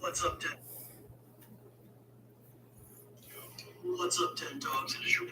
What's up, 10? What's up, 10 dogs in a shoe?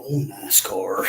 Oh, NASCAR.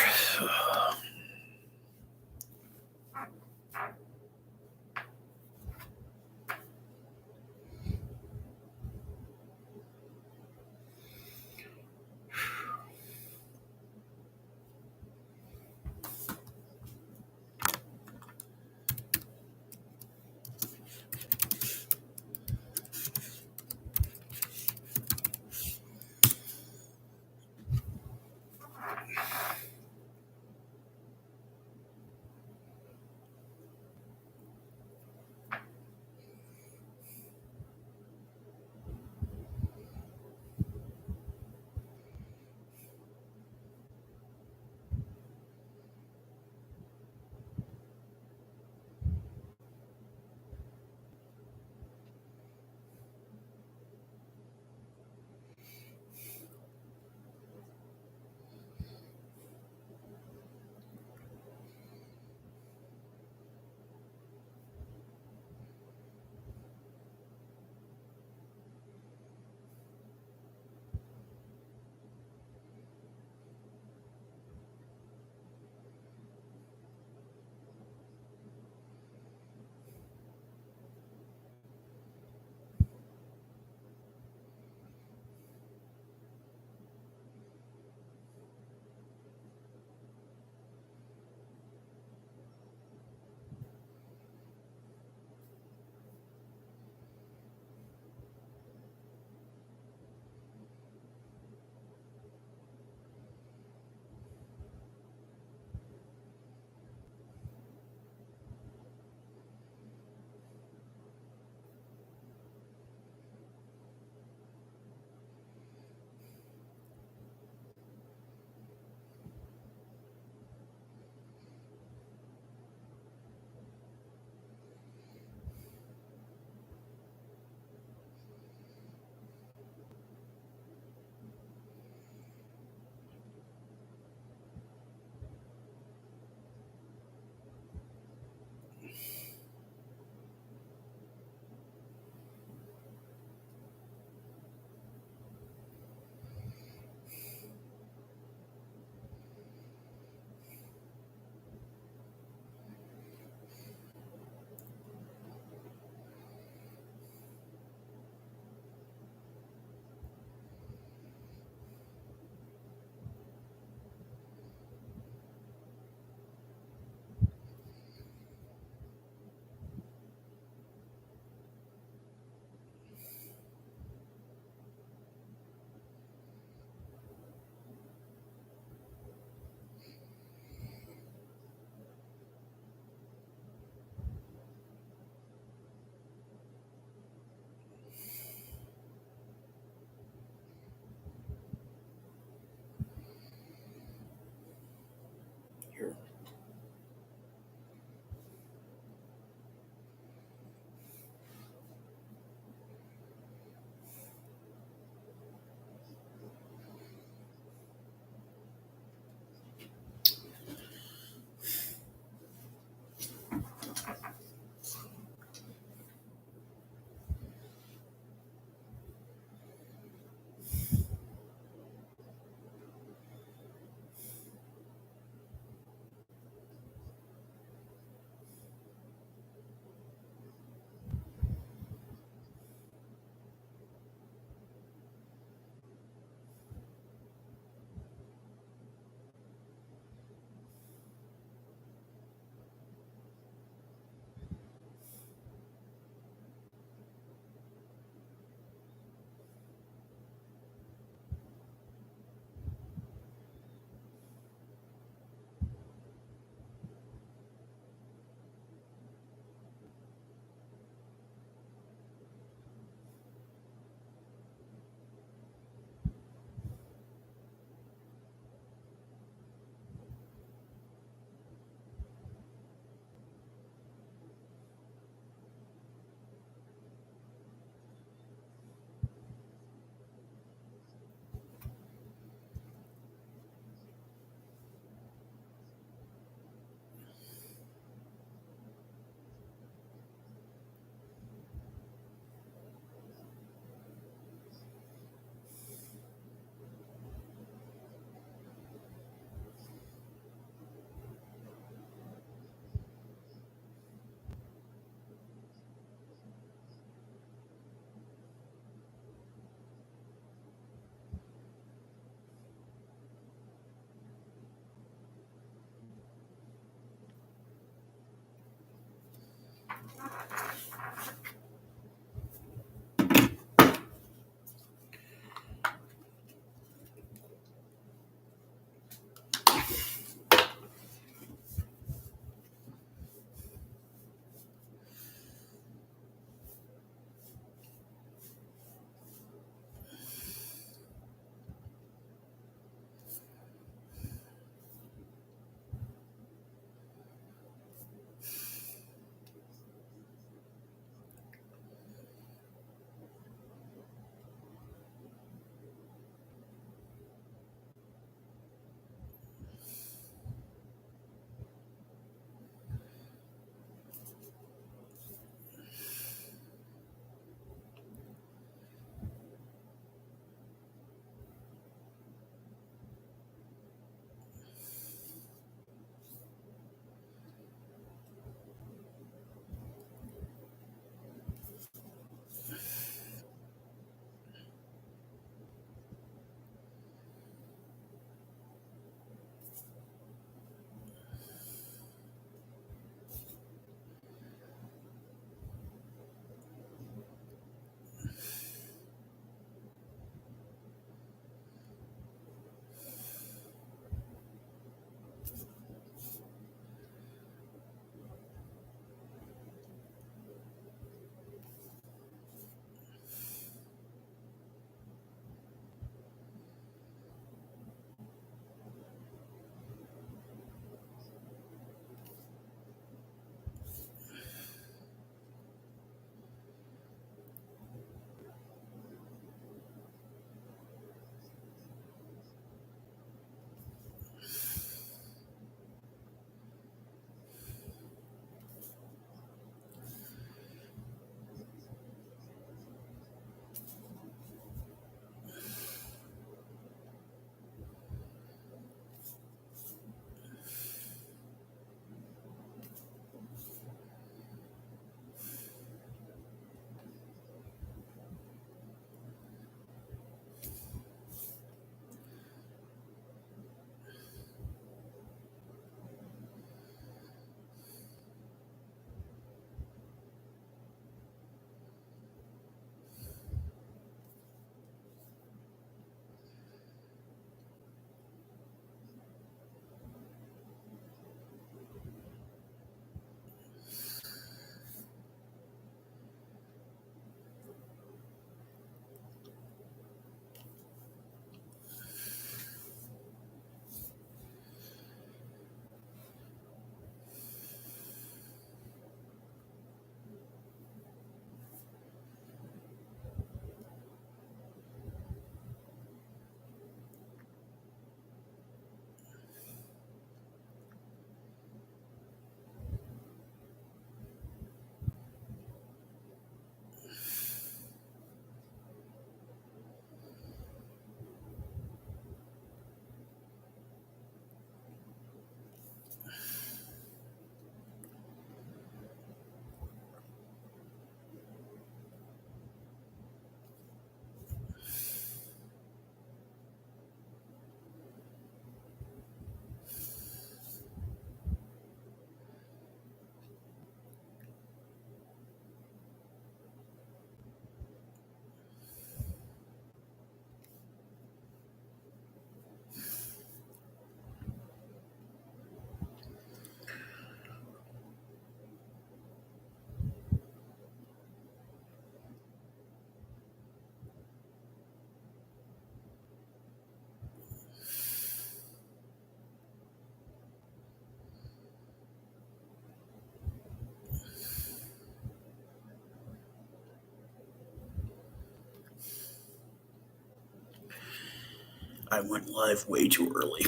I went live way too early.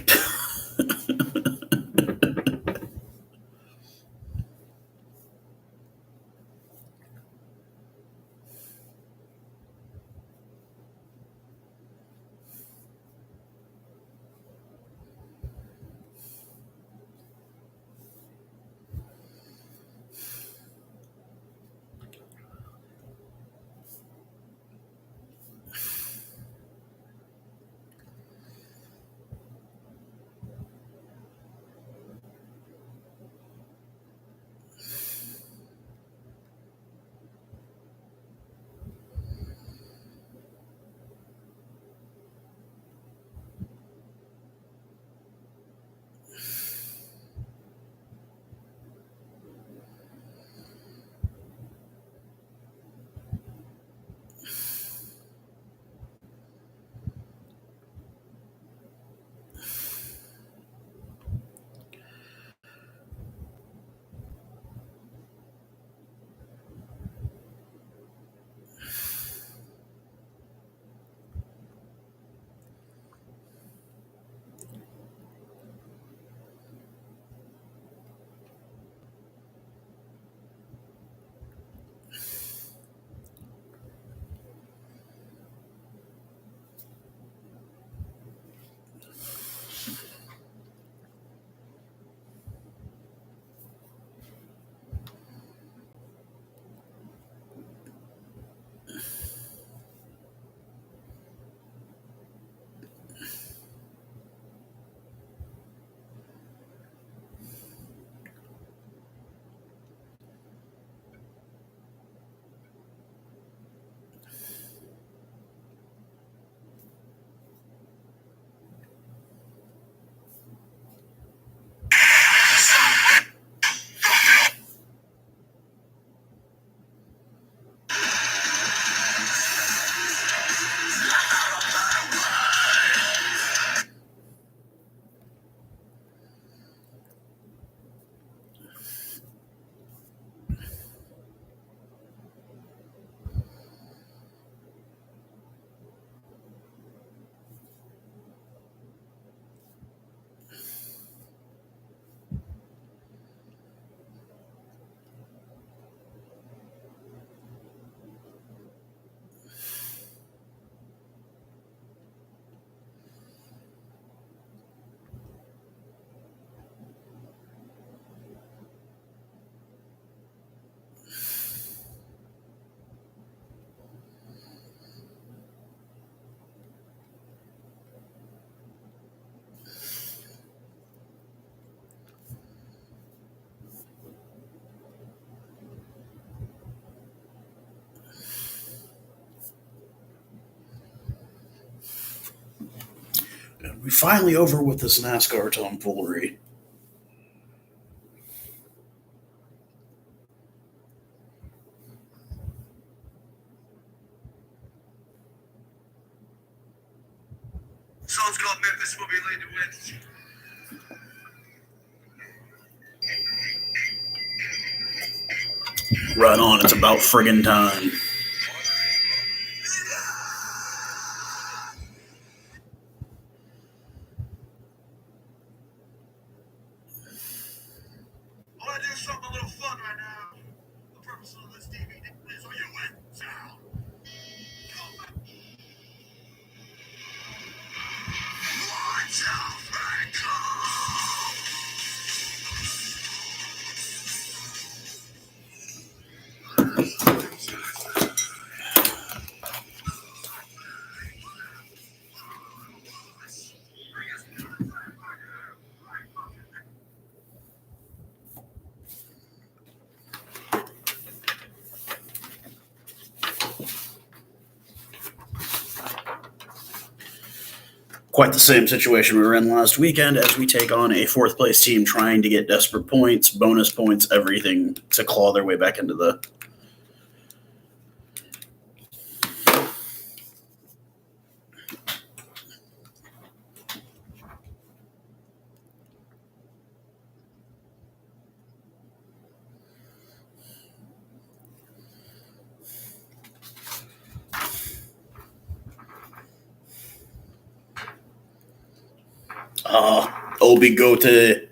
We finally over with this NASCAR tomfoolery. Someone's got Memphis will be leading wins. Right on, it's about friggin' time. I want to do something a little fun right now. The purpose of this DVD is so you win down. Watch out, Franco! Quite the same situation we were in last weekend as we take on a fourth place team trying to get desperate points, bonus points, everything to claw their way back into the. Obi Gote.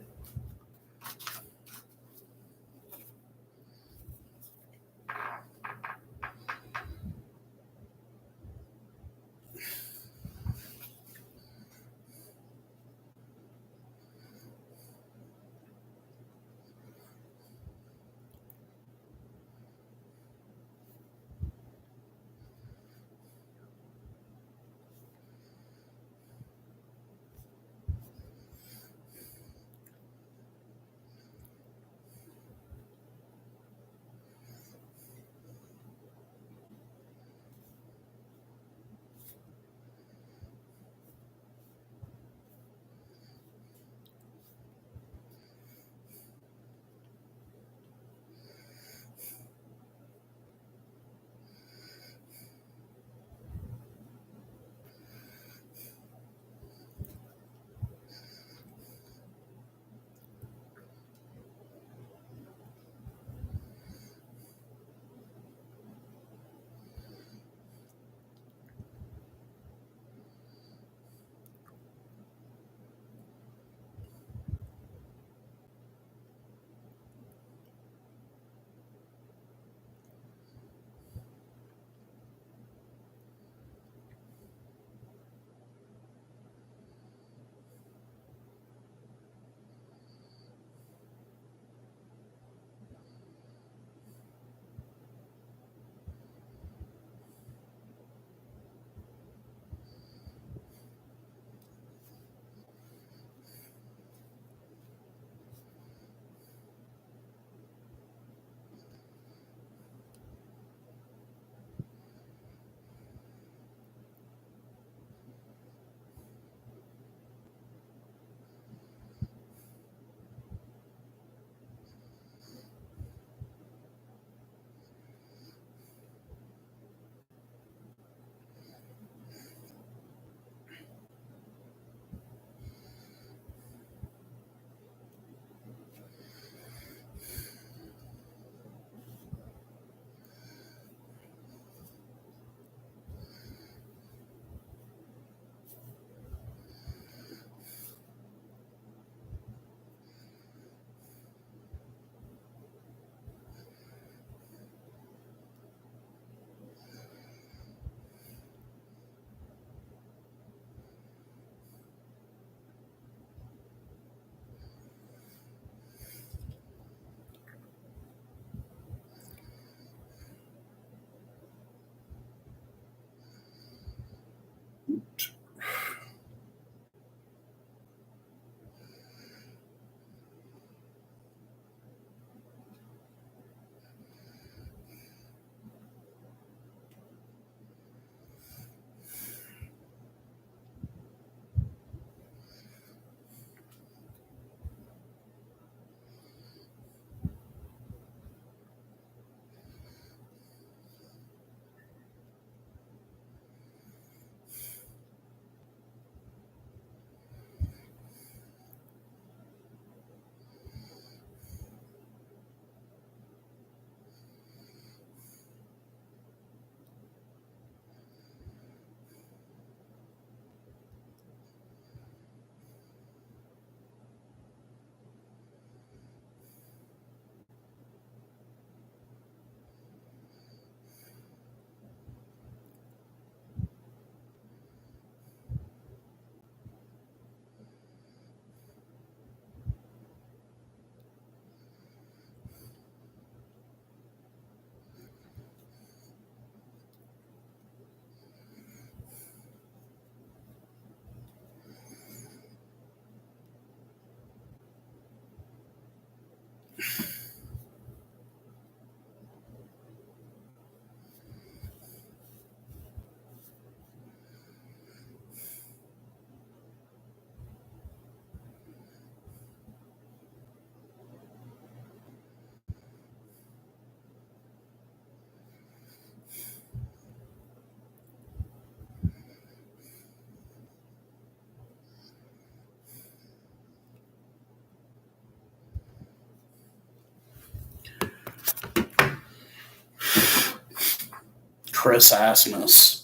Chris Asmus.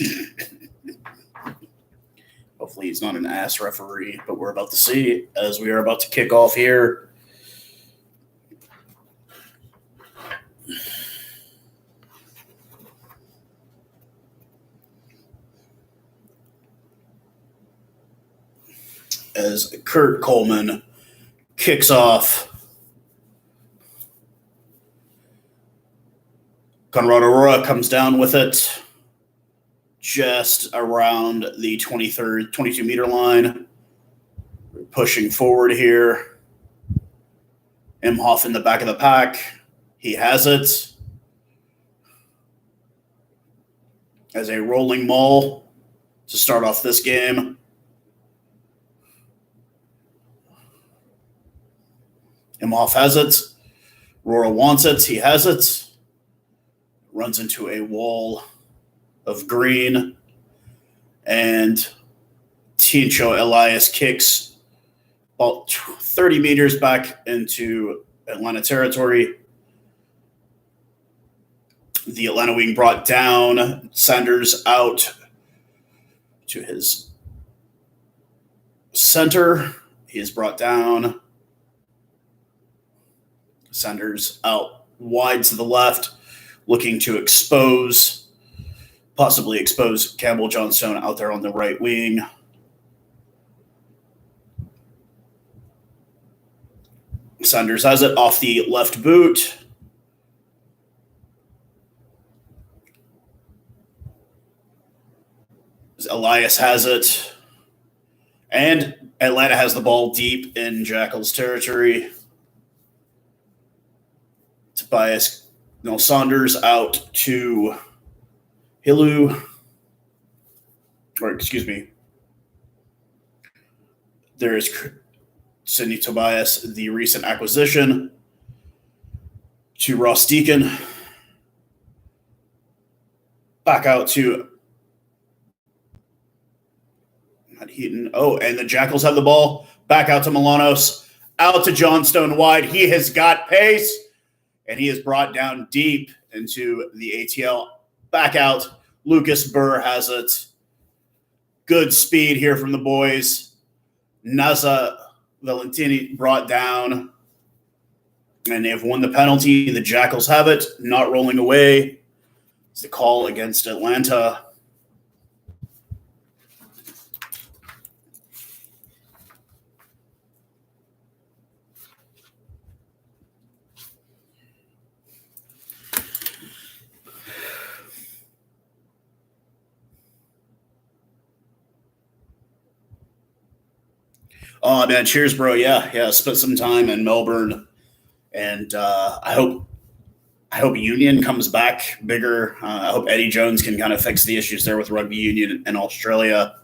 Hopefully he's not an ass referee, but we're about to see as we are about to kick off here. As Kurt Coleman kicks off. Conrad Aurora comes down with it just around the 22-meter line. We're pushing forward here. Imhoff in the back of the pack. He has it. As a rolling maul to start off this game. Imhoff has it. Aurora wants it. He has it. Runs into a wall of green. And Tincho Elias kicks about 30 meters back into Atlanta territory. The Atlanta wing brought down. Sanders out to his center. He is brought down. Sanders out wide to the left, looking to possibly expose Campbell Johnstone out there on the right wing. Sanders has it off the left boot. Elias has it. And Atlanta has the ball deep in Jackals territory. Tobias Saunders out to Hilu. There's Sidney Tobias, the recent acquisition, to Ross Deacon. Back out to Matt Heaton. Oh, and the Jackals have the ball. Back out to Milanos. Out to Johnstone wide. He has got pace. And he is brought down deep into the ATL. Back out. Lucas Burr has it. Good speed here from the boys. Naza Valentini brought down. And they've won the penalty. The Jackals have it. Not rolling away. It's the call against Atlanta. Oh man, cheers, bro. Yeah. Spent some time in Melbourne, and I hope Union comes back bigger. I hope Eddie Jones can kind of fix the issues there with rugby union in Australia.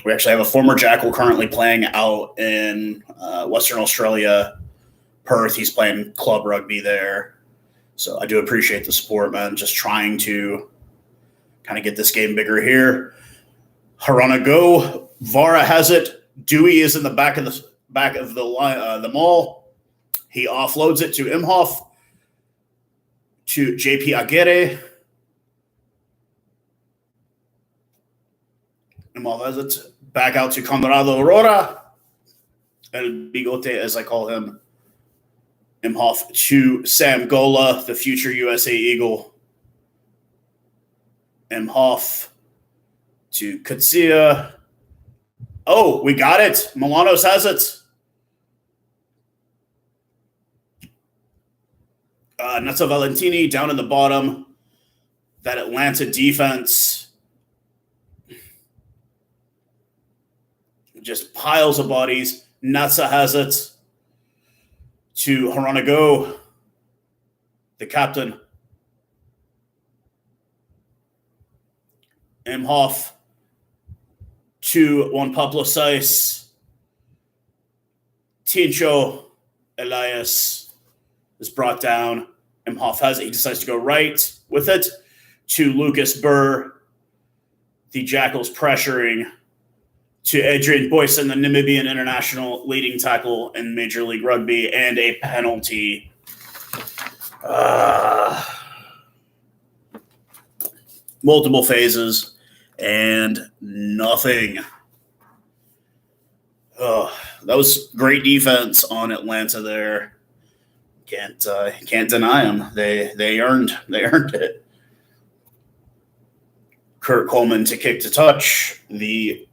We actually have a former Jackal currently playing out in Western Australia, Perth. He's playing club rugby there, so I do appreciate the support, man. Just trying to kind of get this game bigger here. Harana go. Vara has it. Dewey is in the back of the mall. He offloads it to Imhoff, to JP Aguirre. Imhoff has it back out to Conrado Aurora. El Bigote, as I call him. Imhoff to Sam Gola, the future USA Eagle. Imhoff to Katsia. Oh, we got it. Milanos has it. Nuzza Valentini down in the bottom. That Atlanta defense just piles of bodies. Nuzza has it to Haranago, the captain. Imhoff to Juan Pablo Saiz. Tincho Elias is brought down. Imhoff has it. He decides to go right with it to Lucas Burr. The Jackals pressuring to Adrian Boyson, the Namibian international leading tackle in Major League Rugby, and a penalty. Multiple phases. and nothing. That was great defense on Atlanta there. Can't deny them. They earned it. Kurt Coleman to kick to touch. The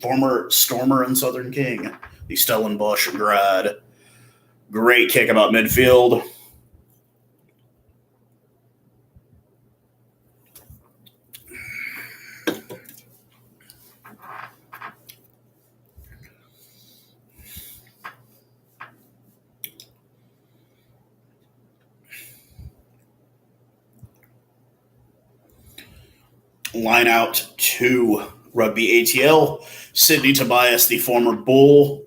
former Stormer and Southern King, the Stellenbosch grad. Great kick about midfield. Line out to Rugby ATL. Sydney Tobias, the former Bull.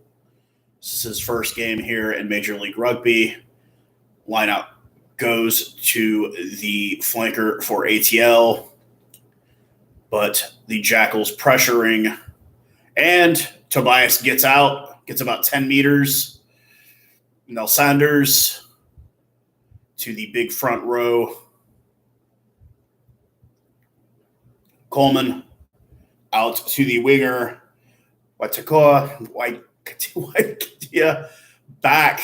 This is his first game here in Major League Rugby. Line out goes to the flanker for ATL, but the Jackals pressuring, and Tobias gets out, gets about 10 meters. Nell Sanders to the big front row. Coleman out to the winger. Waitakoa back.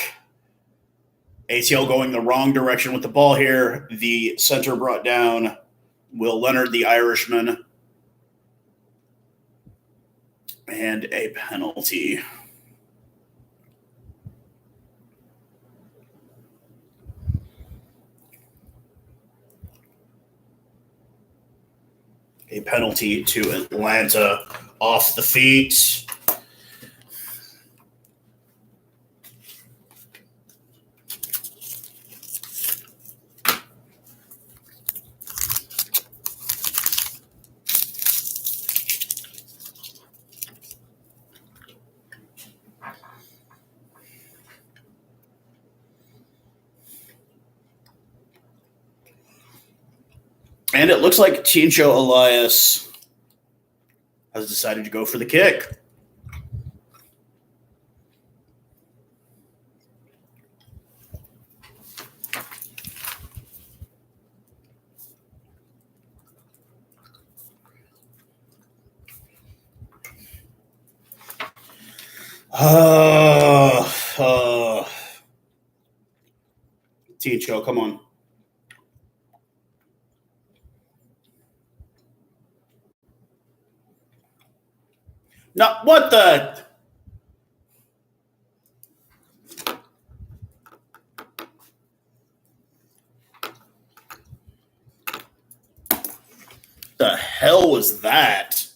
ATL going the wrong direction with the ball here. The center brought down. Will Leonard, the Irishman. And a penalty. A penalty to Atlanta off the feet. And it looks like Tincho Elias has decided to go for the kick. Tincho, come on. No, what the hell was that?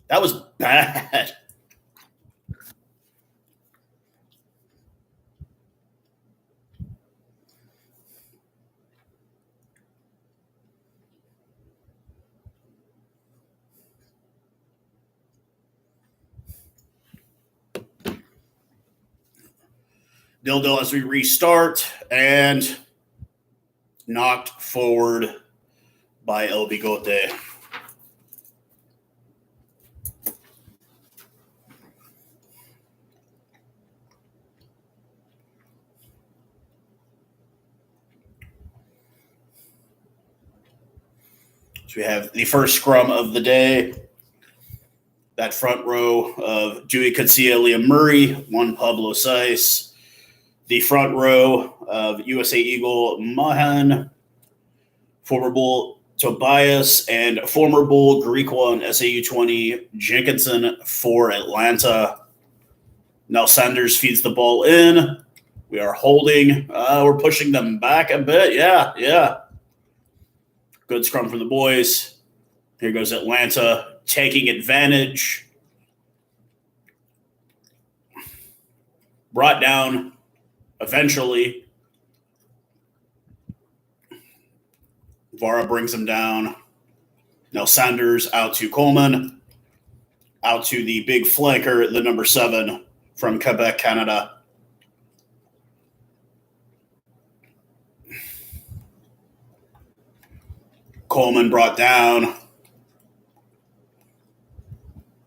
That was bad. Dildo as we restart and knocked forward by El Bigote. So we have the first scrum of the day. That front row of Dewey Katsia, Liam Murray, one Pablo Saiz. The front row of USA Eagle Mahan, former Bull Tobias, and former Bull Greek one SAU 20 Jenkinson for Atlanta. Now Sanders feeds the ball in. We are holding. We're pushing them back a bit. Yeah. Good scrum from the boys. Here goes Atlanta taking advantage. Brought down eventually. Vara brings him down. Now Sanders out to Coleman. Out to the big flanker, the number 7 from Quebec, Canada. Coleman brought down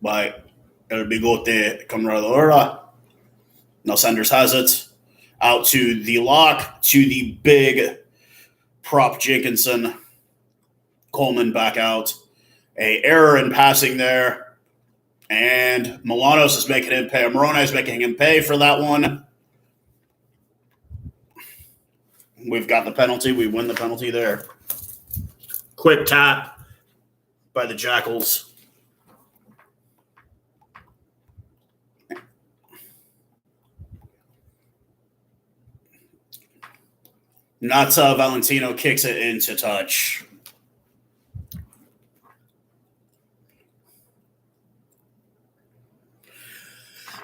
by El Bigote Camradora. Now Sanders has it. Out to the lock, to the big prop Jenkinson. Coleman back out. A error in passing there. And Milanos is making him pay. Moroni is making him pay for that one. We've got the penalty. We win the penalty there. Quick tap by the Jackals. Natsa Valentino kicks it into touch.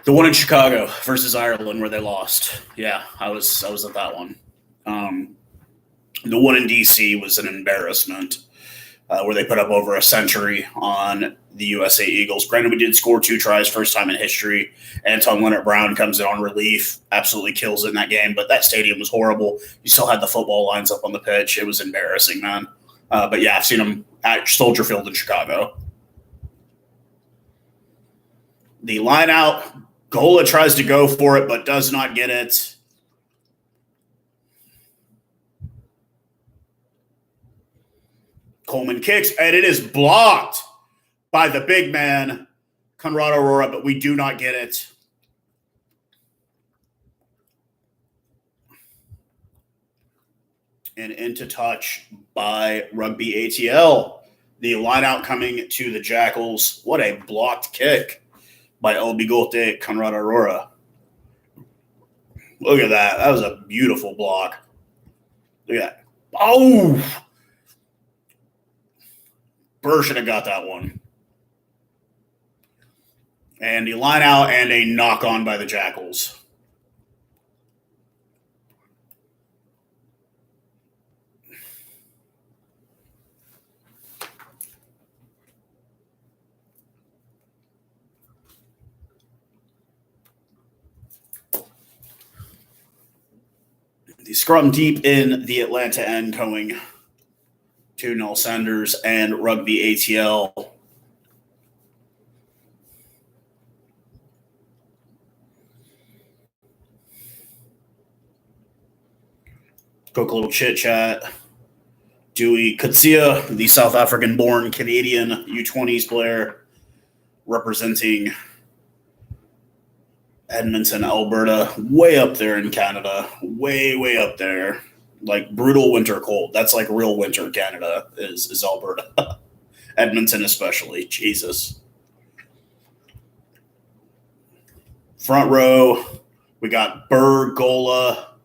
The one in Chicago versus Ireland where they lost. Yeah, I was at that one. The one in DC was an embarrassment where they put up over a century on the USA Eagles. Granted, we did score 2 tries, first time in history. Anton Leonard-Brown comes in on relief, absolutely kills it in that game. But that stadium was horrible. You still had the football lines up on the pitch. It was embarrassing, man. But yeah, I've seen them at Soldier Field in Chicago. The line out. Gola tries to go for it, but does not get it. Coleman kicks, and it is blocked by the big man, Conrad Aurora, but we do not get it. And into touch by Rugby ATL. The lineout coming to the Jackals. What a blocked kick by El Bigote Conrad Aurora. Look at that. That was a beautiful block. Look at that. Oh! Burr should have got that one. And the line out and a knock on by the Jackals. The scrum deep in the Atlanta end going to Null Sanders and Rugby ATL. Quick little chit chat. Dewey Kutsia, the South African-born Canadian U20s player representing Edmonton, Alberta, way up there in Canada, way up there. Like brutal winter cold. That's like real winter Canada is Alberta. Edmonton especially. Jesus. Front row, we got Burr, Gola.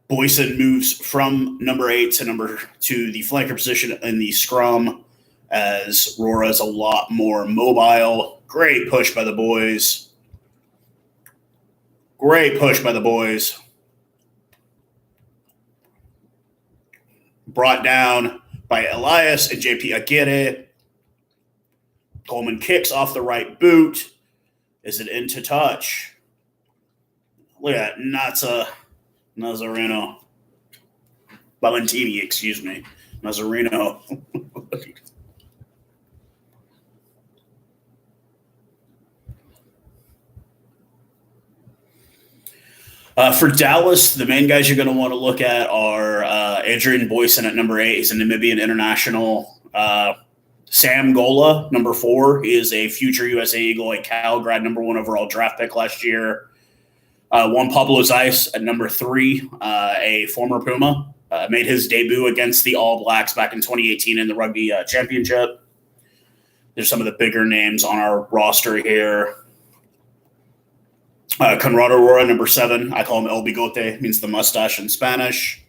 Boyson moves from number 8 to the flanker position in the scrum as Rora is a lot more mobile. Great push by the boys. Brought down by Elias and JP Aguirre. Coleman kicks off the right boot. Is it into touch? Look at that. Nazareno. Valentini, excuse me. Nazareno. For Dallas, the main guys you're going to want to look at are Adrian Boyson at number 8. He's a Namibian international. Sam Gola, number 4. He is a future USA Eagle, a Cal grad, number 1 overall draft pick last year. Juan Pablo Zeiss at number 3, a former Puma. Made his debut against the All Blacks back in 2018 in the Rugby Championship. There's some of the bigger names on our roster here. Conrad Aurora, number 7. I call him El Bigote, means the mustache in Spanish.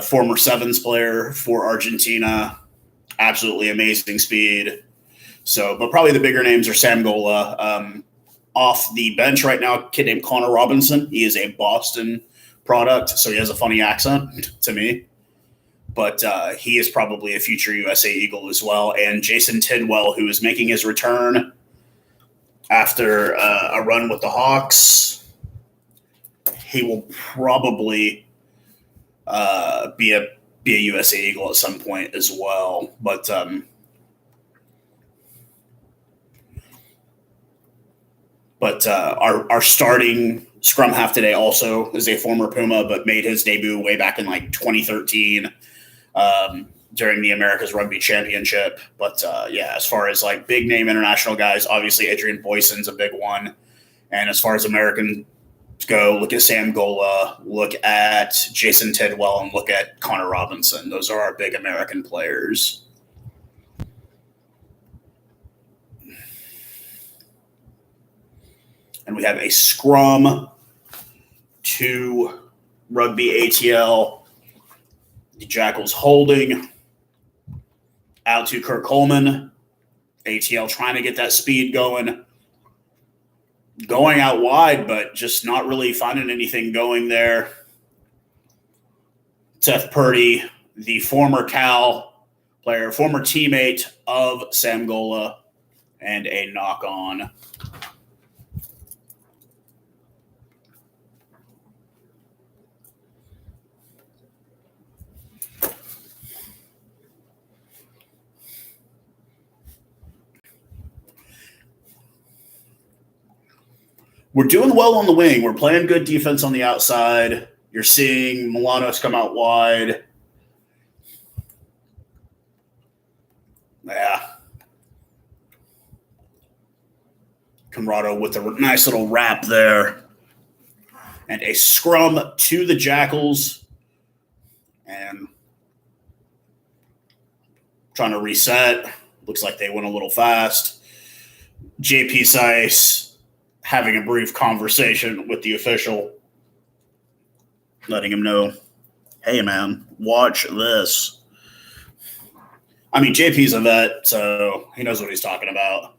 Former Sevens player for Argentina. Absolutely amazing speed. But probably the bigger names are Sam Gola. Off the bench right now, a kid named Connor Robinson. He is a Boston product, so he has a funny accent to me. But he is probably a future USA Eagle as well. And Jason Tidwell, who is making his return after a run with the Hawks. He will probably be a USA Eagle at some point as well. But our starting scrum half today also is a former Puma, but made his debut way back in like 2013. during the America's Rugby Championship. But yeah, as far as like big name international guys, obviously Adrian Boyson's a big one. And as far as American go, look at Sam Gola, look at Jason Tidwell, and look at Connor Robinson. Those are our big American players. And we have a scrum to Rugby ATL. The Jackals holding out to Kirk Coleman. ATL trying to get that speed going out wide, but just not really finding anything going there. Seth Purdy, the former Cal player, former teammate of Sam Gola, and a knock on. We're doing well on the wing. We're playing good defense on the outside. You're seeing Milanos come out wide. Yeah. Conrado with a nice little wrap there. And a scrum to the Jackals. And trying to reset. Looks like they went a little fast. JP Sice having a brief conversation with the official, letting him know, hey, man, watch this. I mean, JP's a vet, so he knows what he's talking about.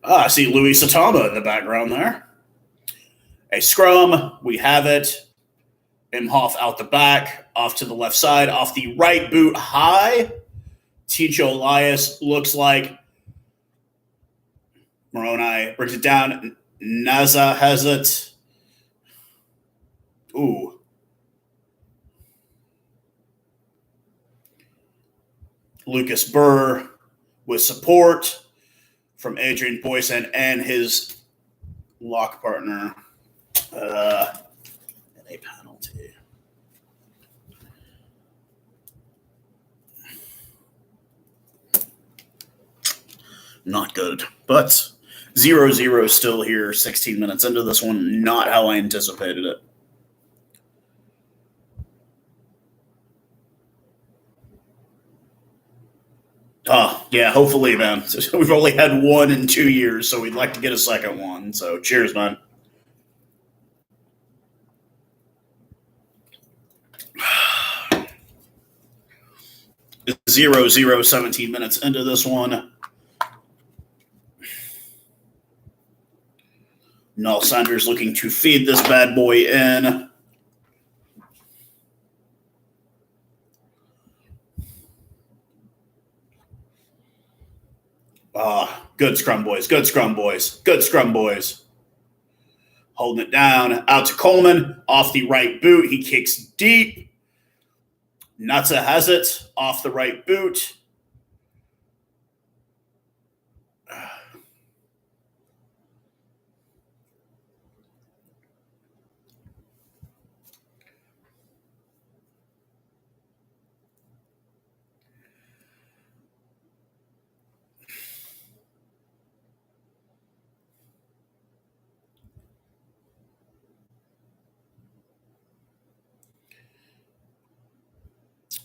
I see Louis Satama in the background there. A scrum, we have it. Imhoff out the back, off to the left side, off the right boot high. Ticho Elias looks like Moroni brings it down. Naza has it. Ooh. Lucas Burr with support from Adrian Boyson and his lock partner. And a penalty. Not good. But 0-0 still here, 16 minutes into this one. Not how I anticipated it. Oh, yeah, hopefully, man. We've only had one in 2 years, so we'd like to get a second one. So cheers, man. 0-0, 17 minutes into this one. Null Sanders looking to feed this bad boy in. Good scrum, boys. Good scrum, boys. Good scrum, boys. Holding it down. Out to Coleman. Off the right boot. He kicks deep. Nutza has it. Off the right boot.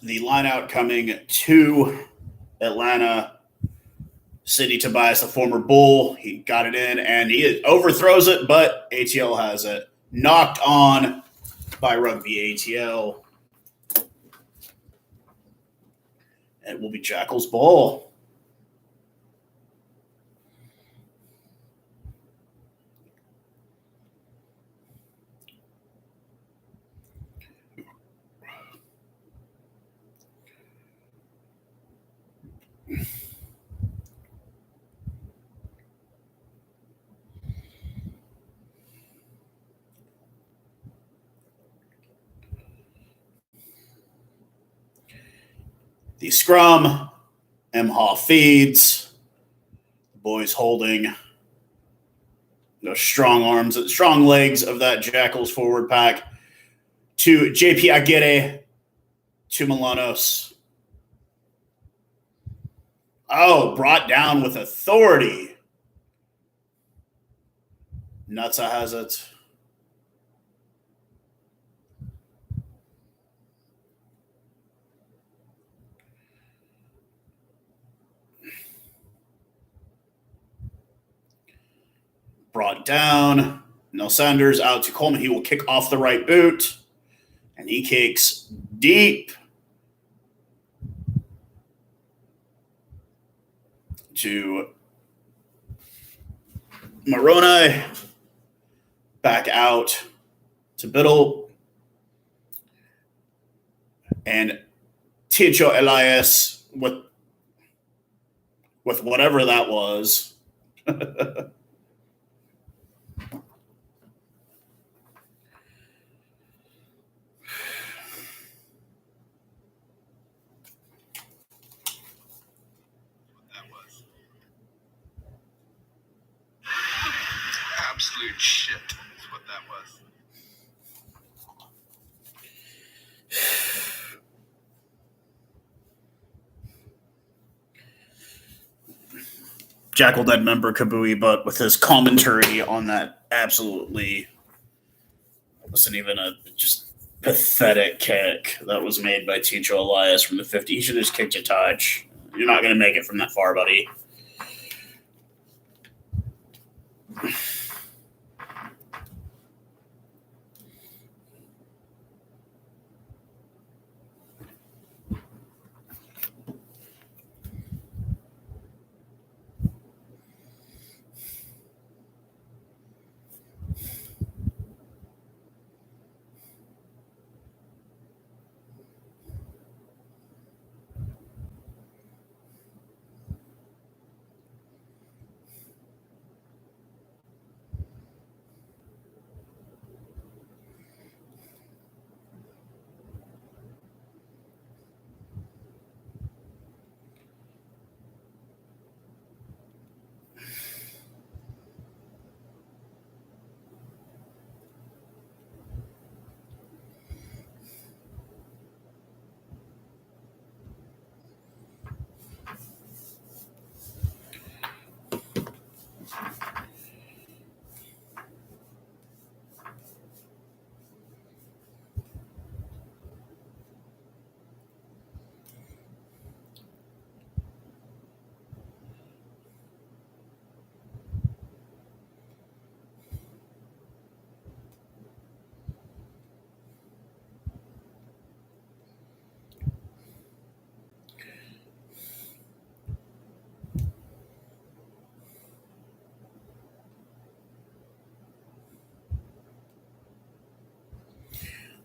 The line out coming to Atlanta. Sidney Tobias, the former Bull, he got it in and he overthrows it, but ATL has it. Knocked on by Rugby ATL. It will be Jackals' ball. The scrum, Imhoff feeds. boys holding those strong arms, strong legs of that Jackals forward pack to JP Aguirre to Milanos. Oh, brought down with authority. Nutsa has it. Brought down. Nell Sanders out to Coleman. He will kick off the right boot. And he kicks deep to Moroni. Back out to Biddle. And Ticho Elias with whatever that was. Absolute shit is what that was. Jackal Dead member Kabui, but with his commentary on that absolutely wasn't even a just pathetic kick that was made by Ticho Elias from the 50. He should have just kicked a touch. You're not going to make it from that far, buddy.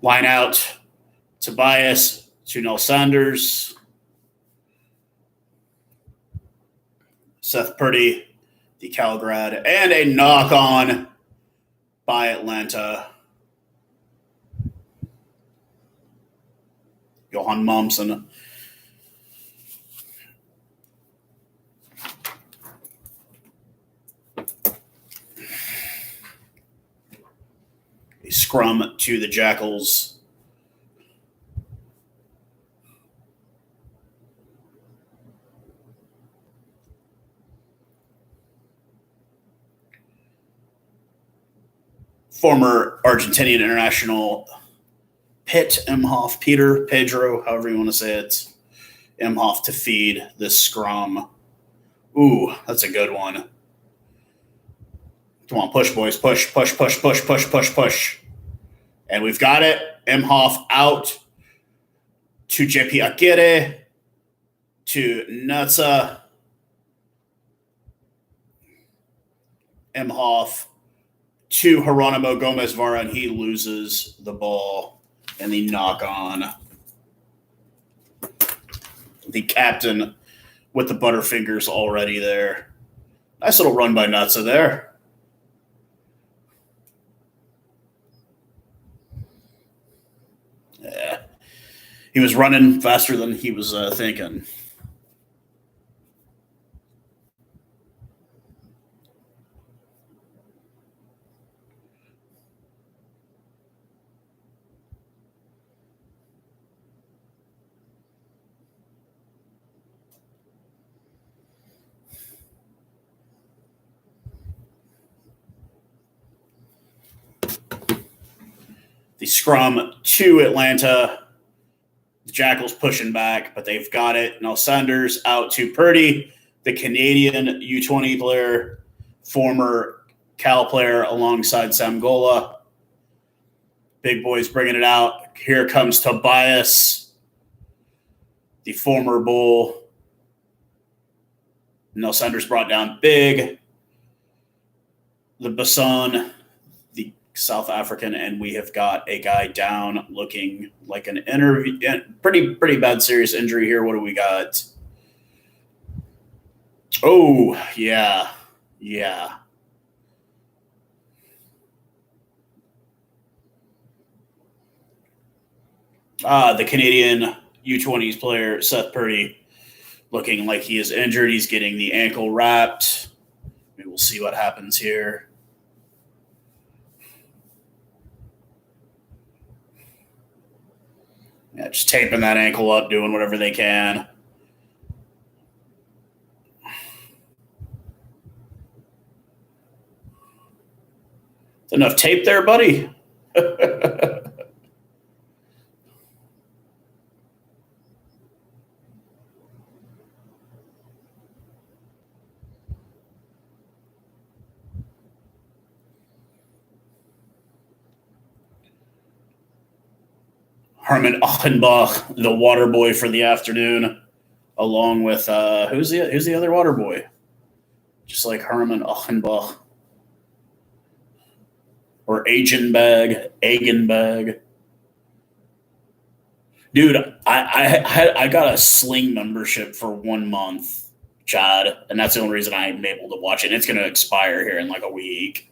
Line out, Tobias to Nell Sanders. Seth Purdy, the Calgrad, and a knock on by Atlanta. Johan Momsen. A scrum to the Jackals. Former Argentinian international Pitt Imhoff, Pedro, however you want to say it. Imhoff to feed this scrum. Ooh, that's a good one. Come on, push, boys. Push, push, push, push, push, push, push. And we've got it. Imhoff out to JP Aguirre, to Nutsa. Imhoff to Geronimo Gomez Vara, and he loses the ball and the knock on. The captain with the butterfingers already there. Nice little run by Nutsa there. Yeah. He was running faster than he was thinking. The scrum to Atlanta. The Jackals pushing back, but they've got it. Now Sanders out to Purdy, the Canadian U20 player, former Cal player alongside Samgola. Big boys bringing it out. Here comes Tobias, the former Bull. Now Sanders brought down big. The Basson, the South African, and we have got a guy down looking like an pretty bad serious injury here. What do we got? Oh, yeah. The Canadian U20s player, Seth Purdy, looking like he is injured. He's getting the ankle wrapped. Maybe we'll see what happens here. Yeah, just taping that ankle up, doing whatever they can. Enough tape there, buddy? Herman Achenbach, the water boy for the afternoon, along with who's the other water boy? Just like Herman Achenbach or Agenbag. Dude, I got a Sling membership for 1 month, Chad, and that's the only reason I'm able to watch it. And it's going to expire here in like a week.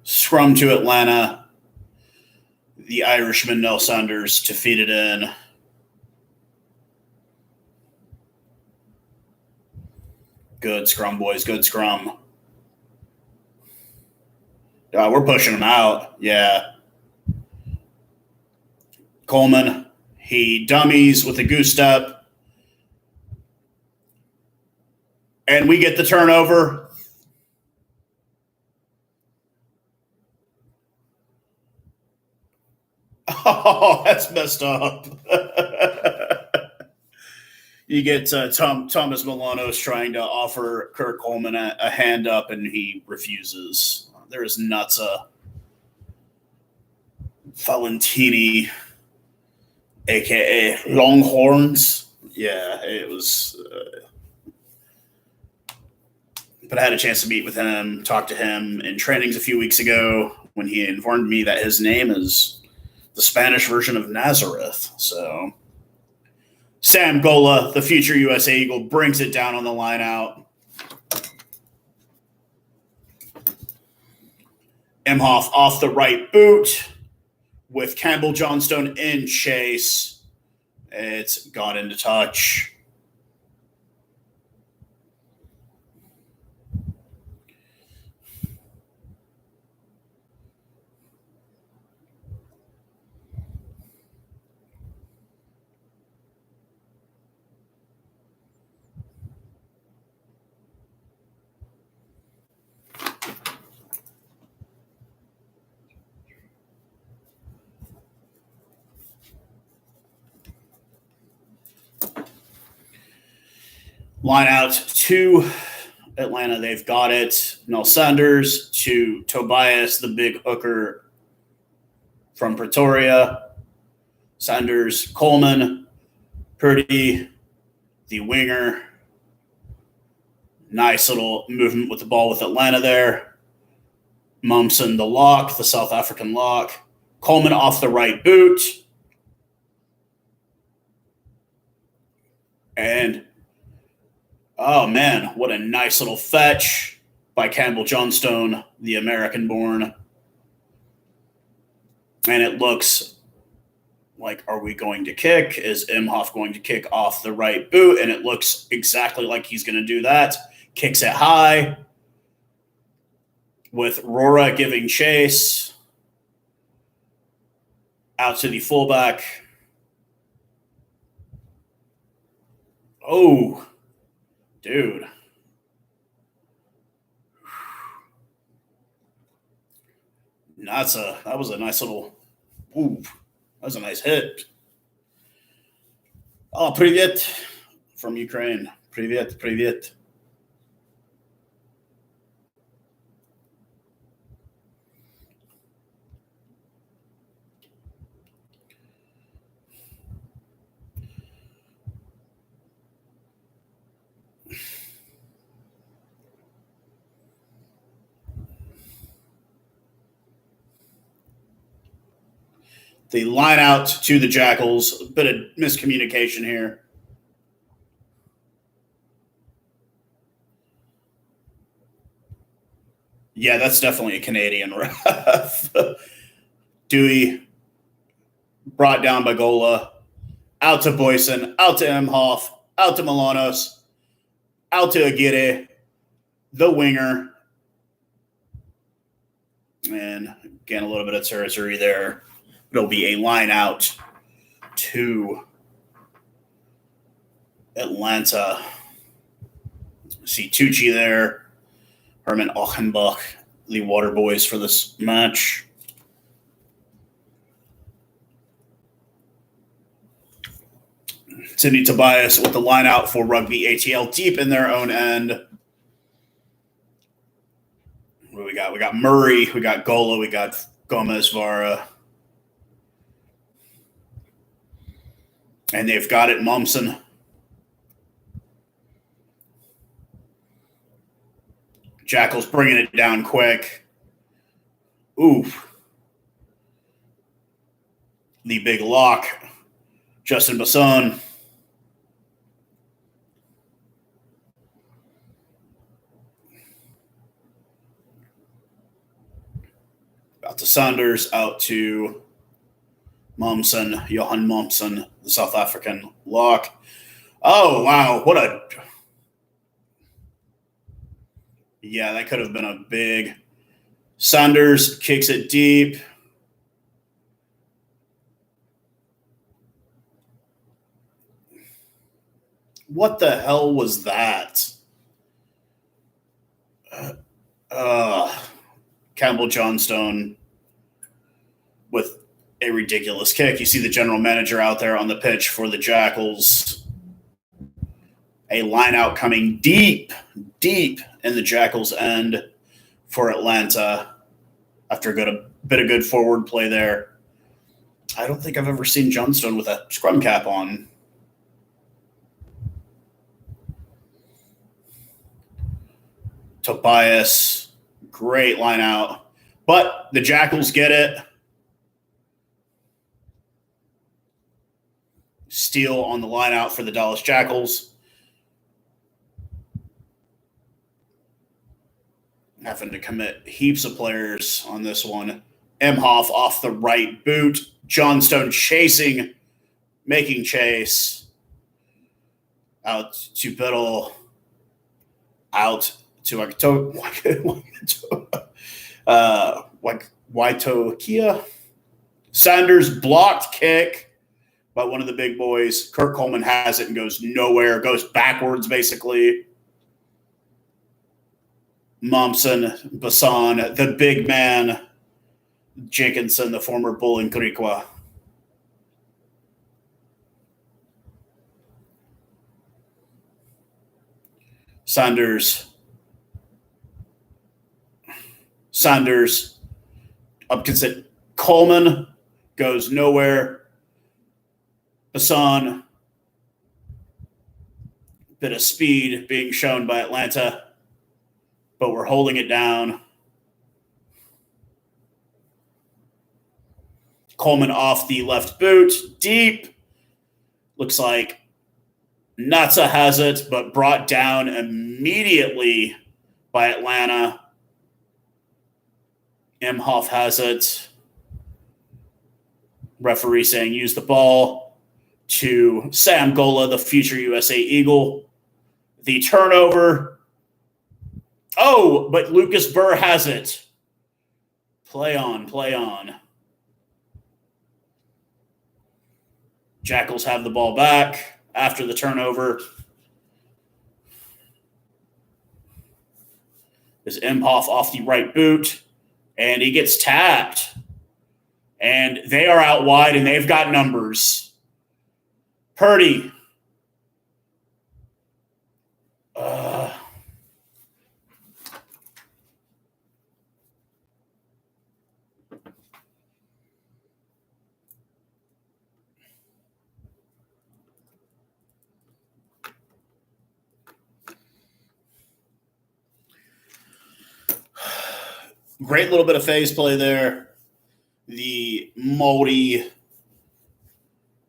Scrum to Atlanta. The Irishman, Nell Saunders, to feed it in. Good scrum, boys. Good scrum. We're pushing them out. Yeah. Coleman, he dummies with a goose step. And we get the turnover. Oh, that's messed up. You get Thomas Milanos trying to offer Kirk Coleman a hand up, and he refuses. There is Nutsa Valentini, a.k.a. Longhorns. Yeah, it was... but I had a chance to meet with him, talk to him in trainings a few weeks ago when he informed me that his name is the Spanish version of Nazareth. So Sam Gola, the future USA Eagle, brings it down on the line out. Imhoff off the right boot with Campbell Johnstone in chase. It's gone into touch. Line out to Atlanta. They've got it. Nell Saunders to Tobias, the big hooker from Pretoria. Saunders, Coleman, Purdy, the winger. Nice little movement with the ball with Atlanta there. Mumson, the lock, the South African lock. Coleman off the right boot. And oh, man, what a nice little fetch by Campbell Johnstone, the American-born. And it looks like, are we going to kick? Is Imhoff going to kick off the right boot? And it looks exactly like he's going to do that. Kicks it high with Rora giving chase. Out to the fullback. Oh, dude. That was a nice little. Ooh, that was a nice hit. Oh, привет from Ukraine. Привет, привет. The line out to the Jackals. A bit of miscommunication here. Yeah, that's definitely a Canadian ref. Dewey brought down by Gola. Out to Boyson. Out to Emhoff. Out to Milanos. Out to Aguirre. The winger. And again, a little bit of territory there. It'll be a line out to Atlanta. See Tucci there. Herman Ochenbach, the Water Boys for this match. Sidney Tobias with the line out for Rugby ATL deep in their own end. What do we got? We got Murray, we got Gola, we got Gomez Vara. And they've got it, Momsen. Jackals bringing it down quick. Oof. The big lock. Justin Basson. Out to Sanders, out to Momsen, Johan Momsen, the South African lock. Oh, wow. What a. Yeah, that could have been a big. Sanders kicks it deep. What the hell was that? Campbell Johnstone with a ridiculous kick. You see the general manager out there on the pitch for the Jackals. A line out coming deep in the Jackals' end for Atlanta after a bit of good forward play there. I don't think I've ever seen Johnstone with a scrum cap on. Tobias, great line out. But the Jackals get it. Steele on the line out for the Dallas Jackals. Having to commit heaps of players on this one. Emhoff off the right boot. Johnstone chasing, making chase. Out to Biddle. Out to Waitokia. Sanders blocked kick by one of the big boys. Kurt Coleman has it and goes nowhere. Goes backwards, basically. Momsen, Bassan, the big man. Jenkinson, the former Bull in Kurikwa. Sanders up consent. Coleman goes nowhere. Bassan, bit of speed being shown by Atlanta, but we're holding it down. Coleman off the left boot, deep. Looks like Natsa has it, but brought down immediately by Atlanta. Emhoff has it. Referee saying use the ball to Sam Gola, the future USA Eagle. The turnover. Oh, but Lucas Burr has it. Play on, play on. Jackals have the ball back after the turnover. is Imhoff off the right boot, and he gets tapped. And they are out wide, and they've got numbers. Purdy. Great little bit of phase play there. The Maori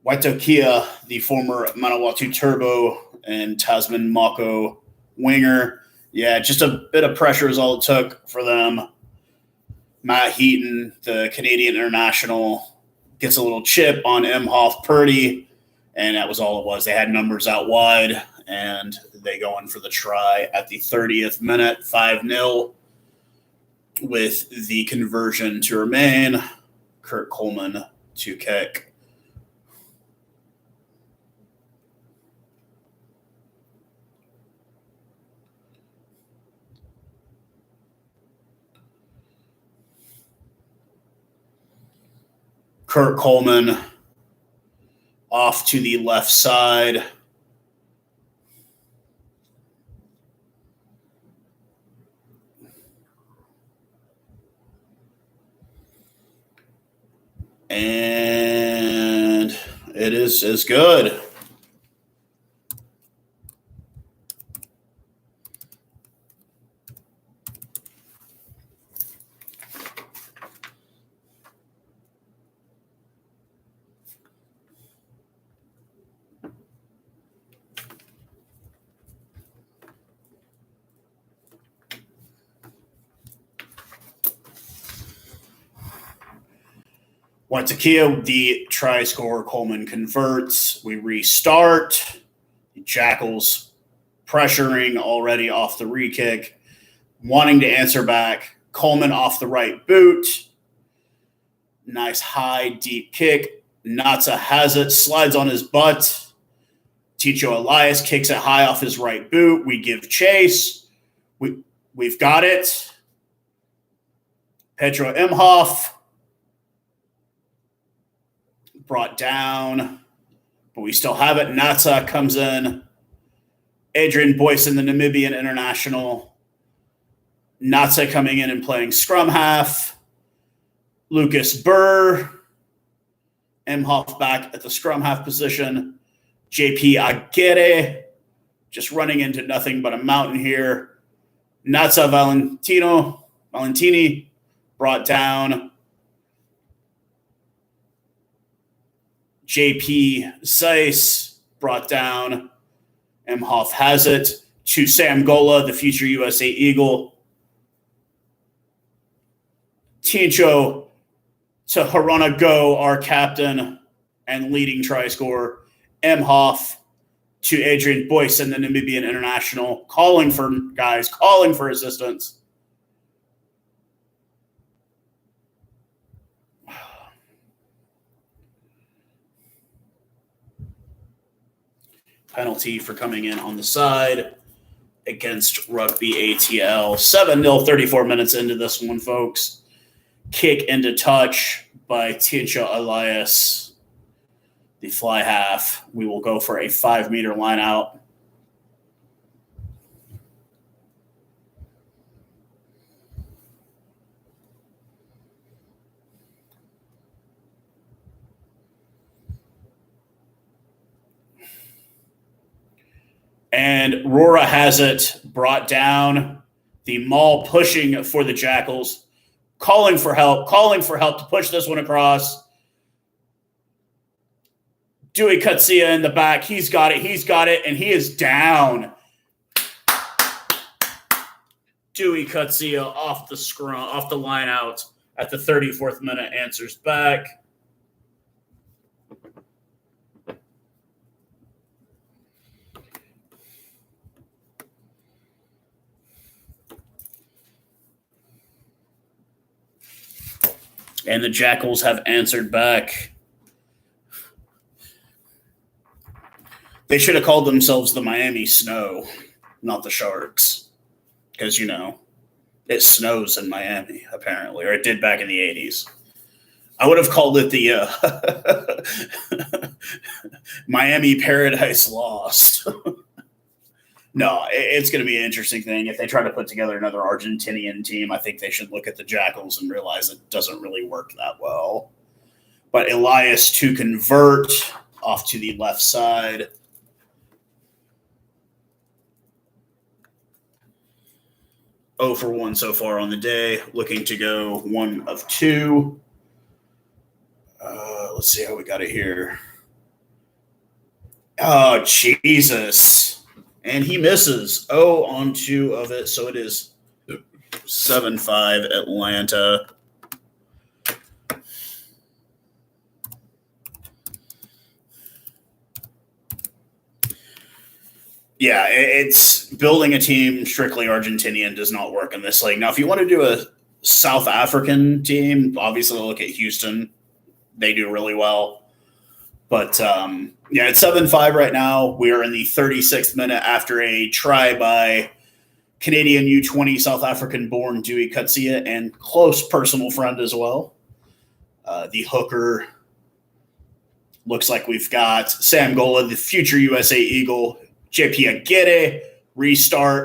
Waitokia, the former Manawatu Turbo and Tasman Mako winger. Yeah, just a bit of pressure is all it took for them. Matt Heaton, the Canadian international, gets a little chip on Imhoff Purdy, and that was all it was. They had numbers out wide, and they go in for the try at the 30th minute, 5-0, with the conversion to remain. Kurt Coleman to kick. Kurt Coleman off to the left side. And it is good. Waitakea, the try scorer, Coleman converts. We restart. The Jackals pressuring already off the re-kick, wanting to answer back. Coleman off the right boot. Nice high, deep kick. Natsa has it, slides on his butt. Ticho Elias kicks it high off his right boot. We give chase. We've got it. Pedro Imhoff brought down, but we still have it. Natsa comes in. Adrian Boyson, the Namibian international. Natsa coming in and playing scrum half. Lucas Burr. Imhoff back at the scrum half position. JP Aguirre just running into nothing but a mountain here. Natsa Valentini brought down. JP Seiss brought down. Imhoff has it to Sam Gola, the future USA Eagle. Tincho to Haruna Go, our captain and leading try scorer. Imhoff to Adrian Boyson, the Namibian international, calling for assistance. Penalty for coming in on the side against Rugby ATL. 7-0, 34 minutes into this one, folks. Kick into touch by Tincho Elias, the fly half. We will go for a 5-meter line out. And Rora has it brought down. The Maul pushing for the Jackals, calling for help to push this one across. Dewey Kutsia in the back. He's got it, and he is down. Dewey Kutsia off the line out at the 34th minute, answers back. And the Jackals have answered back. They should have called themselves the Miami Snow, not the Sharks. Because, It snows in Miami, apparently, or it did back in the 80s. I would have called it the Miami Paradise Lost. No, it's going to be an interesting thing. If they try to put together another Argentinian team, I think they should look at the Jackals and realize it doesn't really work that well. But Elias to convert off to the left side. Oh for 1 so far on the day, looking to go 1 of 2. Let's see how we got it here. Oh, Jesus. And he misses. 0 on 2 of it, so it is 7-5 Atlanta. Yeah, it's building a team strictly Argentinian does not work in this league. Now, if you want to do a South African team, obviously look at Houston. They do really well. But, yeah, it's 7-5 right now. We are in the 36th minute after a try by Canadian U20 South African-born Dewey Kutsia and close personal friend as well. The hooker looks like we've got Sam Gola, the future USA Eagle, JP Aguirre,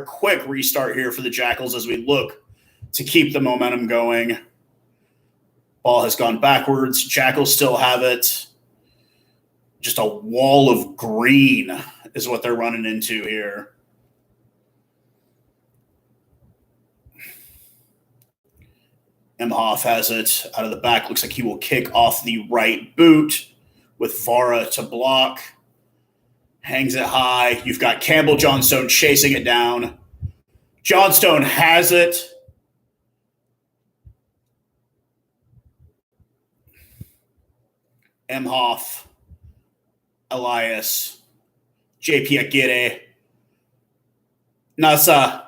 quick restart here for the Jackals as we look to keep the momentum going. Ball has gone backwards. Jackals still have it. Just a wall of green is what they're running into here. Emhoff has it out of the back. Looks like he will kick off the right boot with Vara to block. Hangs it high. You've got Campbell Johnstone chasing it down. Johnstone has it. Emhoff, Elias, JP Aguirre, Nasa,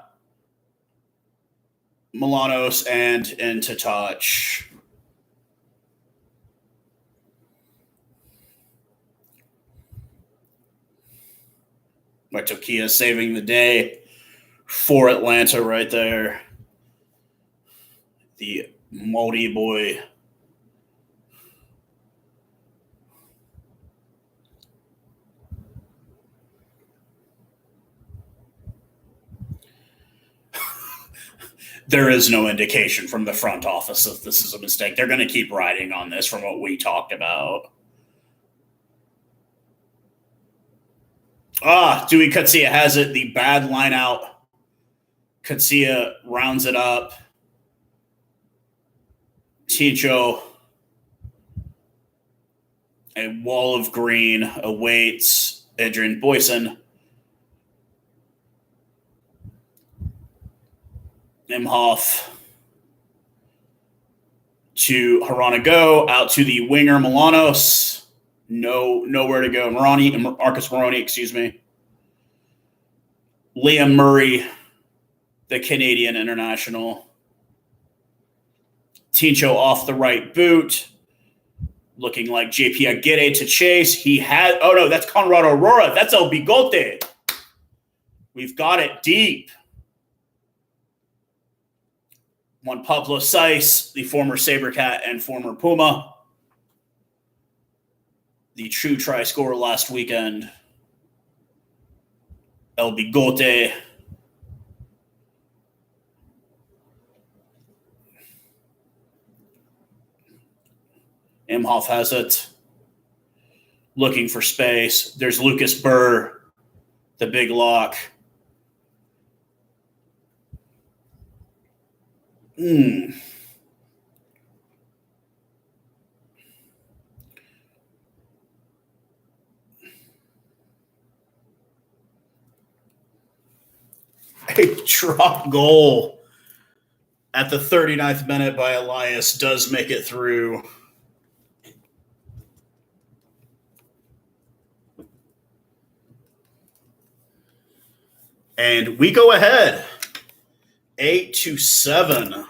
Milanos, and into touch. Matokia saving the day for Atlanta right there. The Moldy boy. There is no indication from the front office that this is a mistake. They're going to keep riding on this from what we talked about. Dewey Kutsia has it. The bad line out. Kutsia rounds it up. Ticho, a wall of green awaits Adrian Boyson. Imhoff to Haranago, out to the winger Milanos. Nowhere to go. Marcus Moroni, excuse me. Liam Murray, the Canadian international. Tincho off the right boot. Looking like JP Aguirre to chase. That's Conrad Aurora. That's El Bigote. We've got it deep. Juan Pablo Saiz, the former Sabercat and former Puma. The true try scorer last weekend. El Bigote. Imhoff has it. Looking for space. There's Lucas Burr, the big lock. A drop goal at the 39th minute by Elias does make it through. And we go ahead 8-7.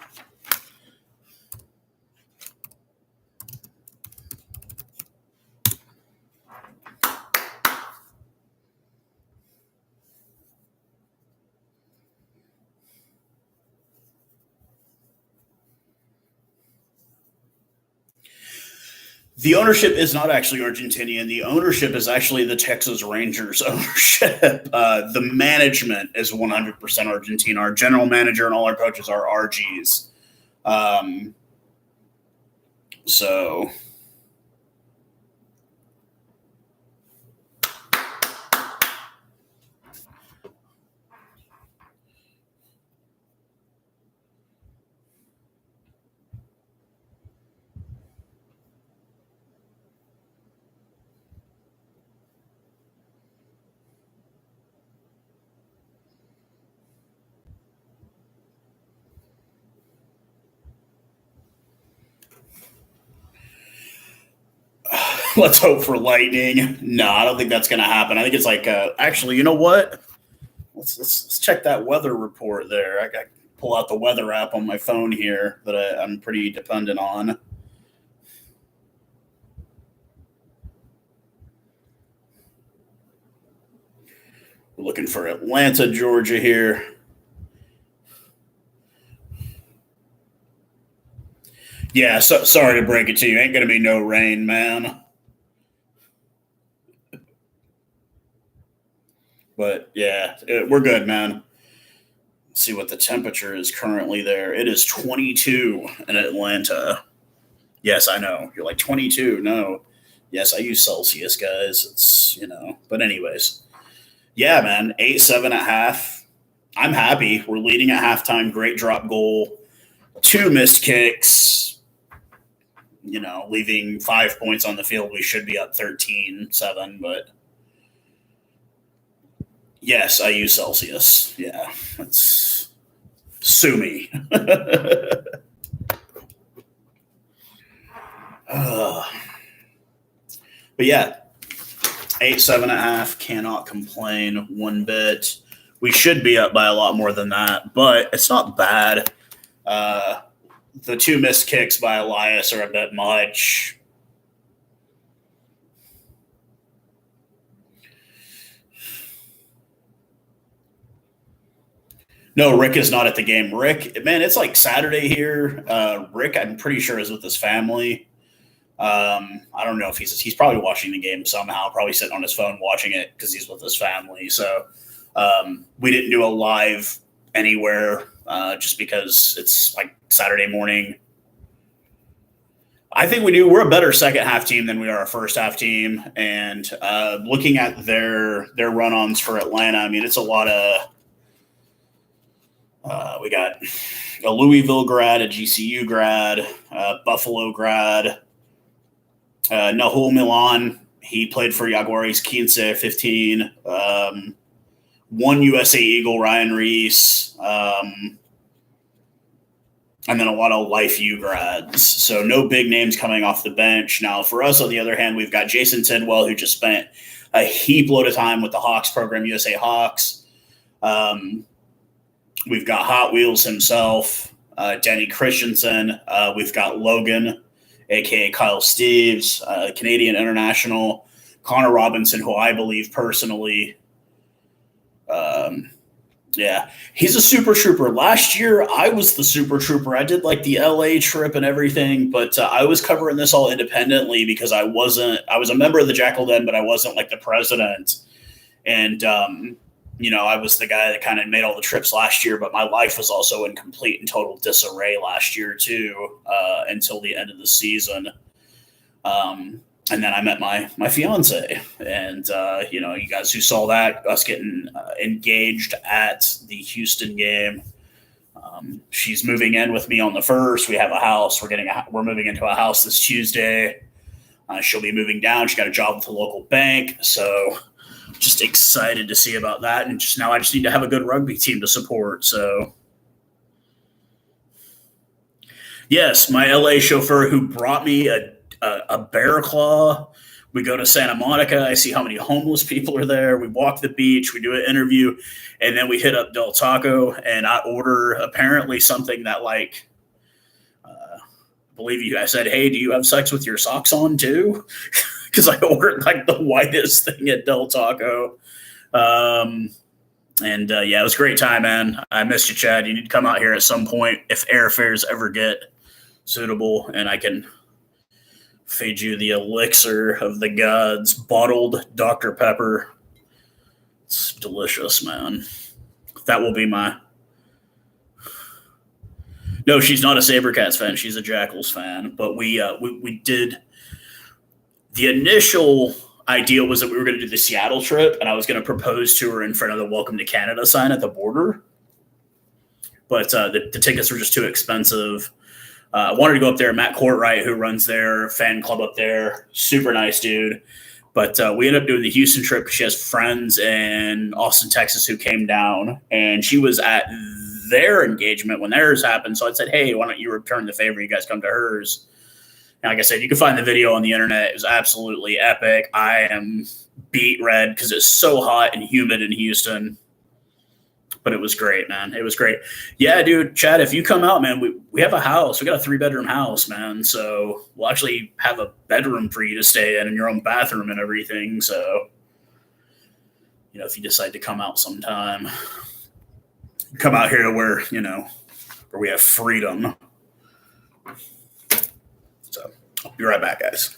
The ownership is not actually Argentinian. The ownership is actually the Texas Rangers ownership. The management is 100% Argentine. Our general manager and all our coaches are RGs. So let's hope for lightning. No, I don't think that's going to happen. I think it's like, actually, you know what? Let's check that weather report there. I got pull out the weather app on my phone here that I'm pretty dependent on. We're looking for Atlanta, Georgia here. Yeah, sorry to break it to you. Ain't going to be no rain, man. But yeah, we're good, man. Let's see what the temperature is currently there. It is 22 in Atlanta. Yes, I know. You're like 22. No. Yes, I use Celsius, guys. It's, but anyways. Yeah, man. 8-7 at half. I'm happy. We're leading at halftime. Great drop goal. 2 missed kicks. Leaving 5 points on the field. We should be up 13-7, but yes, I use Celsius. Yeah, that's sue me. But yeah, 8-7 at half. Cannot complain one bit. We should be up by a lot more than that, but it's not bad. The 2 missed kicks by Elias are a bit much. No, Rick is not at the game. Rick, man, it's like Saturday here. Rick, I'm pretty sure, is with his family. I don't know if he's probably watching the game somehow, probably sitting on his phone watching it because he's with his family. So we didn't do a live anywhere just because it's like Saturday morning. I think we're a better second half team than we are a first half team. And looking at their run-ons for Atlanta, I mean, it's a lot of we got a Louisville grad, a GCU grad, Buffalo grad, Nahul Milan. He played for Jaguares 15, 1 USA Eagle, Ryan Reese, and then a lot of Life U grads. So no big names coming off the bench. Now, for us, on the other hand, we've got Jason Tidwell, who just spent a heap load of time with the Hawks program, USA Hawks. We've got Hot Wheels himself, Denny Christensen. We've got Logan, a.k.a. Kyle Steves, Canadian international, Connor Robinson, who I believe personally yeah, he's a super trooper. Last year, I was the super trooper. I did like the LA trip and everything, but I was covering this all independently because I was a member of the Jackal Den, but I wasn't like the president. And, I was the guy that kind of made all the trips last year, but my life was also in complete and total disarray last year too, until the end of the season. And then I met my fiance, and you guys who saw that, us getting engaged at the Houston game. She's moving in with me on the 1st. We have a house. We're moving into a house this Tuesday. She'll be moving down. She got a job with a local bank, so just excited to see about that. And just now, I just need to have a good rugby team to support. So. Yes, my LA chauffeur who brought me a bear claw. We go to Santa Monica. I see how many homeless people are there. We walk the beach. We do an interview, and then we hit up Del Taco. And I order apparently something that I believe you. I said, "Hey, do you have sex with your socks on too?" Because I ordered like the whitest thing at Del Taco. Yeah, it was a great time, man. I missed you, Chad. You need to come out here at some point if airfares ever get suitable, and I can Feed you the elixir of the gods, bottled Dr. Pepper. It's delicious, man. That will be my. No, she's not a Sabercats fan. She's a Jackals fan. But we did. The initial idea was that we were going to do the Seattle trip, and I was going to propose to her in front of the Welcome to Canada sign at the border. But the tickets were just too expensive. I wanted to go up there. Matt Courtwright, who runs their fan club up there, super nice dude. But we ended up doing the Houston trip because she has friends in Austin, Texas, who came down, and she was at their engagement when theirs happened. So I said, hey, why don't you return the favor? You guys come to hers. And like I said, you can find the video on the internet. It was absolutely epic. I am beet red because it's so hot and humid in Houston. But it was great, man. It was great. Yeah, dude, Chad, if you come out, man, we have a house. We got a 3-bedroom house, man. So we'll actually have a bedroom for you to stay in and your own bathroom and everything. So, if you decide to come out sometime, come out here where we have freedom. So I'll be right back, guys.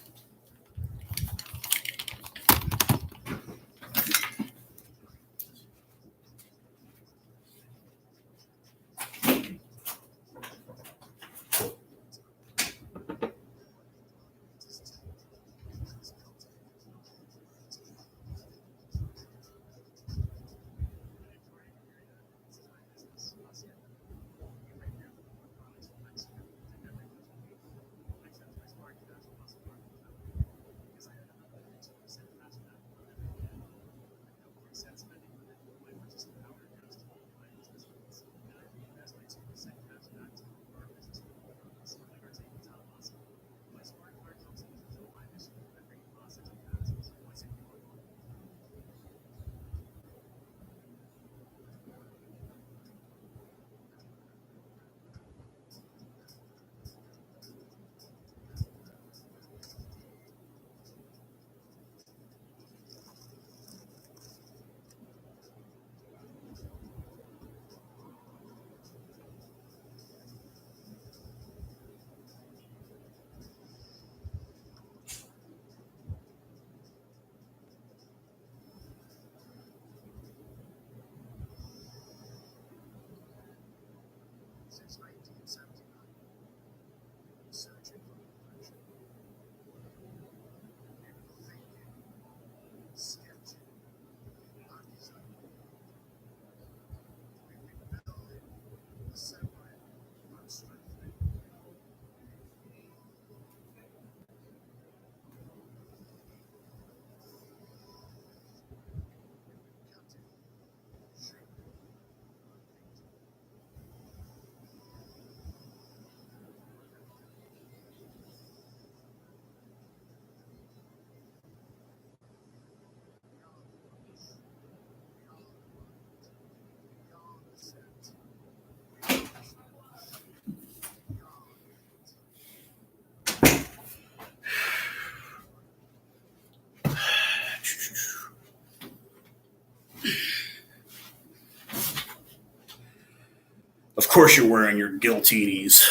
Of course you're wearing your Giltinis.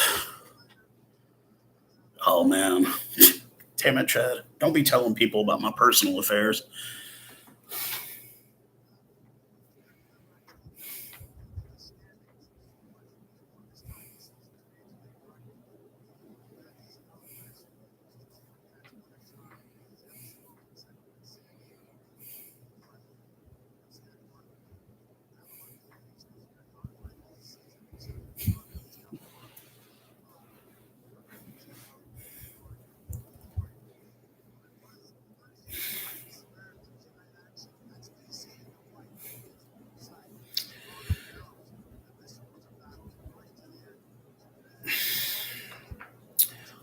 Oh, man. Damn it, Chad. Don't be telling people about my personal affairs.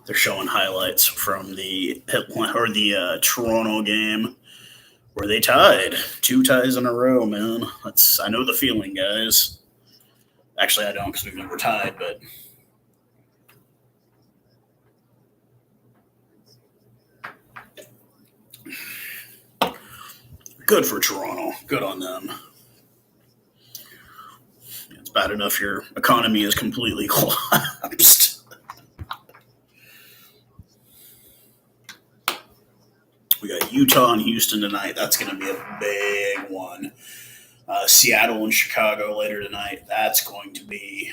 They're showing highlights from the Toronto game where they tied 2 ties in a row. Man, I know the feeling, guys. Actually, I don't because we've never tied, but good for Toronto. Good on them. It's bad enough your economy is completely collapsed. We got Utah and Houston tonight. That's going to be a big one. Seattle and Chicago later tonight. That's going to be.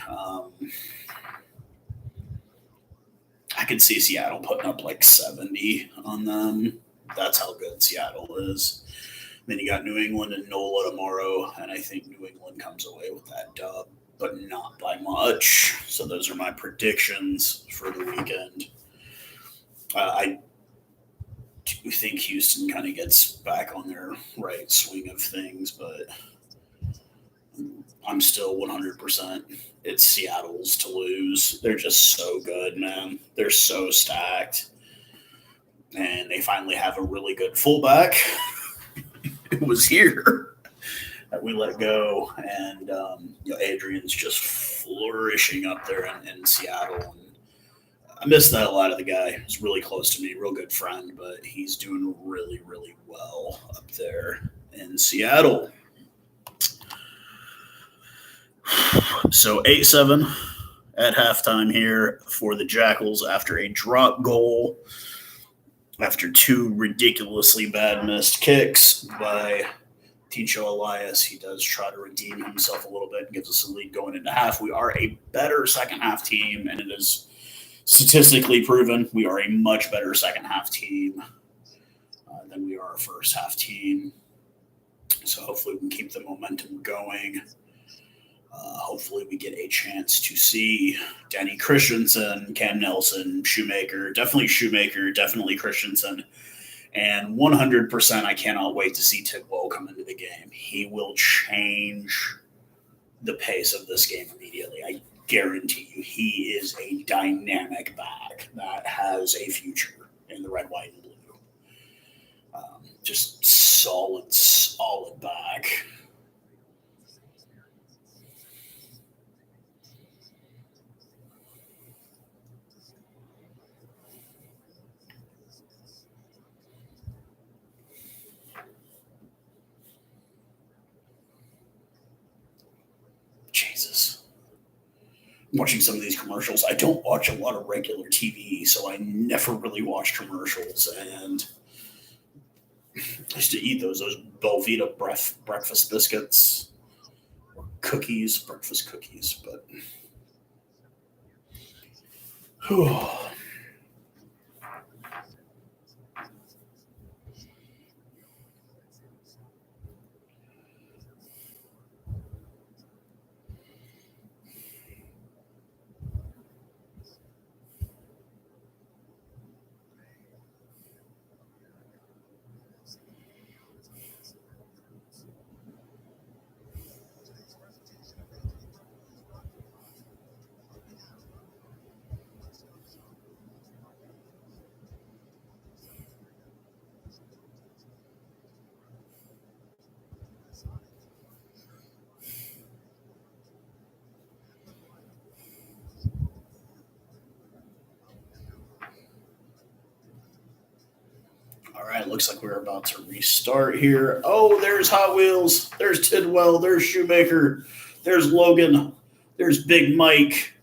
I could see Seattle putting up like 70 on them. That's how good Seattle is. Then you got New England and NOLA tomorrow, and I think New England comes away with that dub, but not by much. So those are my predictions for the weekend. I do think Houston kind of gets back on their right swing of things, but I'm still 100%. It's Seattle's to lose. They're just so good, man. They're so stacked. And they finally have a really good fullback. It was here that we let go. And Adrian's just flourishing up there in Seattle. And I miss that a lot of the guy. He's really close to me, real good friend, but he's doing really, really well up there in Seattle. So 8-7 at halftime here for the Jackals after a drop goal, after two ridiculously bad missed kicks by Ticho Elias. He does try to redeem himself a little bit and gives us a lead going into half. We are a better second half team, and it is statistically proven we are a much better second half team than we are a first half team. So hopefully we can keep the momentum going. Hopefully we get a chance to see Danny Christensen, Cam Nelson, Shoemaker, definitely Christensen. And 100% I cannot wait to see Tidwell come into the game. He will change the pace of this game immediately. I guarantee you he is a dynamic back that has a future in the red, white, and blue. Just solid back. Jesus. I'm watching some of these commercials. I don't watch a lot of regular TV, so I never really watch commercials. And I used to eat those Belvita breakfast biscuits or cookies, breakfast cookies. But whew. All right, looks like we're about to restart here. Oh, there's Hot Wheels. There's Tidwell. There's Shoemaker. There's Logan. There's Big Mike.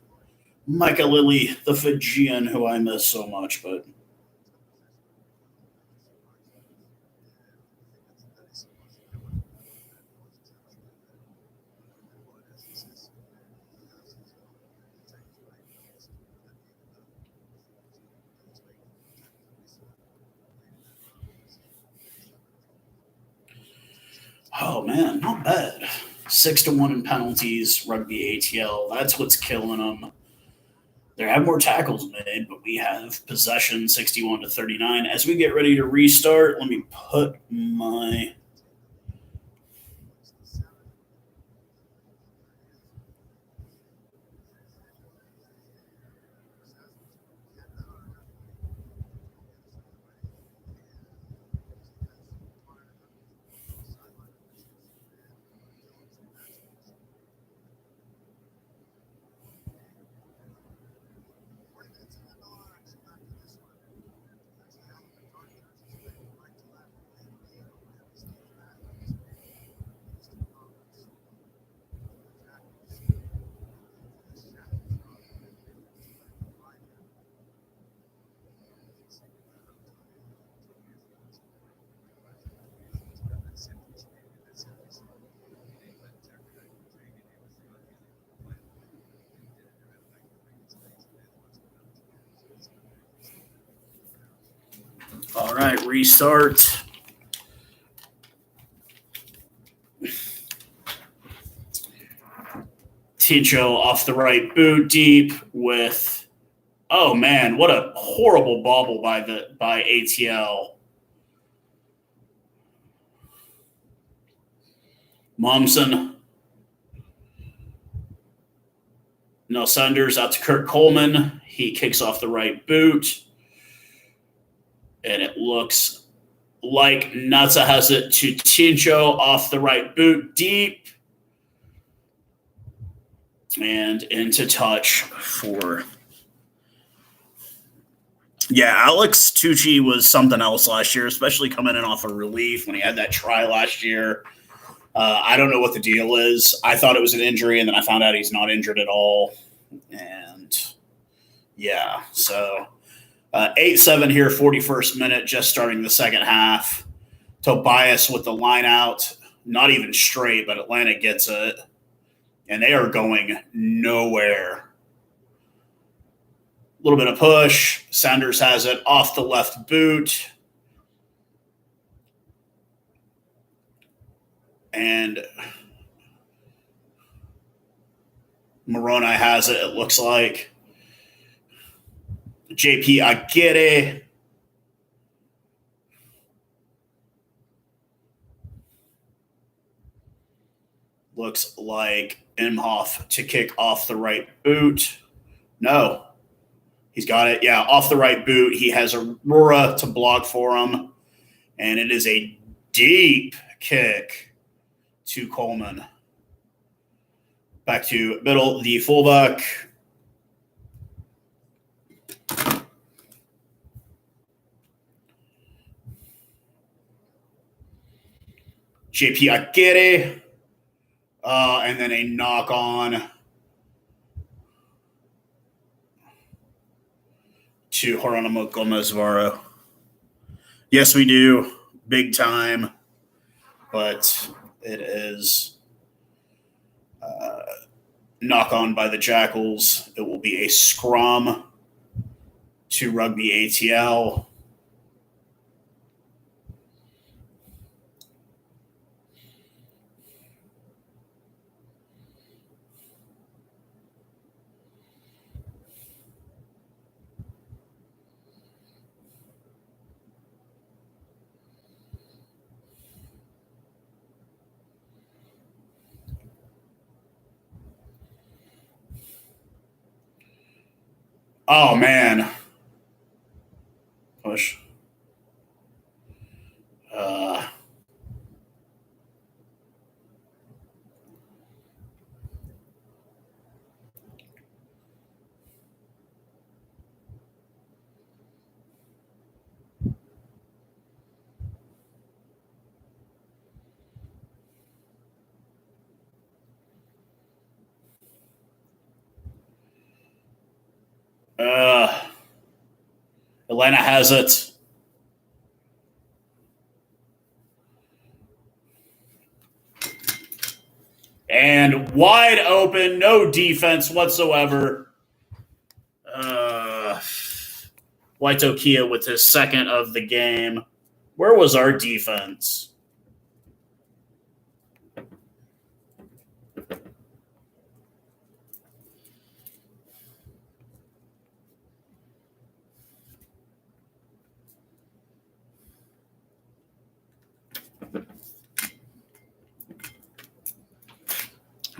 Micah Lilly, the Fijian, who I miss so much. But oh man, not bad. 6-1 in penalties. Rugby ATL. That's what's killing them. They have more tackles made, but we have possession 61-39. As we get ready to restart, let me put my. All right, restart. Tincho off the right boot deep with, oh man, what a horrible bobble by ATL. Momsen. No Sanders out to Kurt Coleman. He kicks off the right boot. And it looks like Natsa has it to Tincho off the right boot deep. And into touch for... Yeah, Alex Tucci was something else last year, especially coming in off of relief when he had that try last year. I don't know what the deal is. I thought it was an injury, and then I found out he's not injured at all. And, yeah, so 8-7 here, 41st minute, just starting the second half. Tobias with the line out, not even straight, but Atlanta gets it. And they are going nowhere. A little bit of push. Sanders has it off the left boot. And Moroni has it, it looks like. JP Aguirre. Looks like Imhoff to kick off the right boot. No. He's got it. Yeah, off the right boot. He has Aurora to block for him. And it is a deep kick to Coleman. Back to middle, the fullback. JP Aguirre. And then a knock on to Geronimo Gomez-Varo. Yes, we do. Big time. But it is knock on by the Jackals. It will be a scrum to Rugby ATL. Oh, man. Push. Atlanta has it. And wide open, no defense whatsoever. Waitokia with his second of the game. Where was our defense?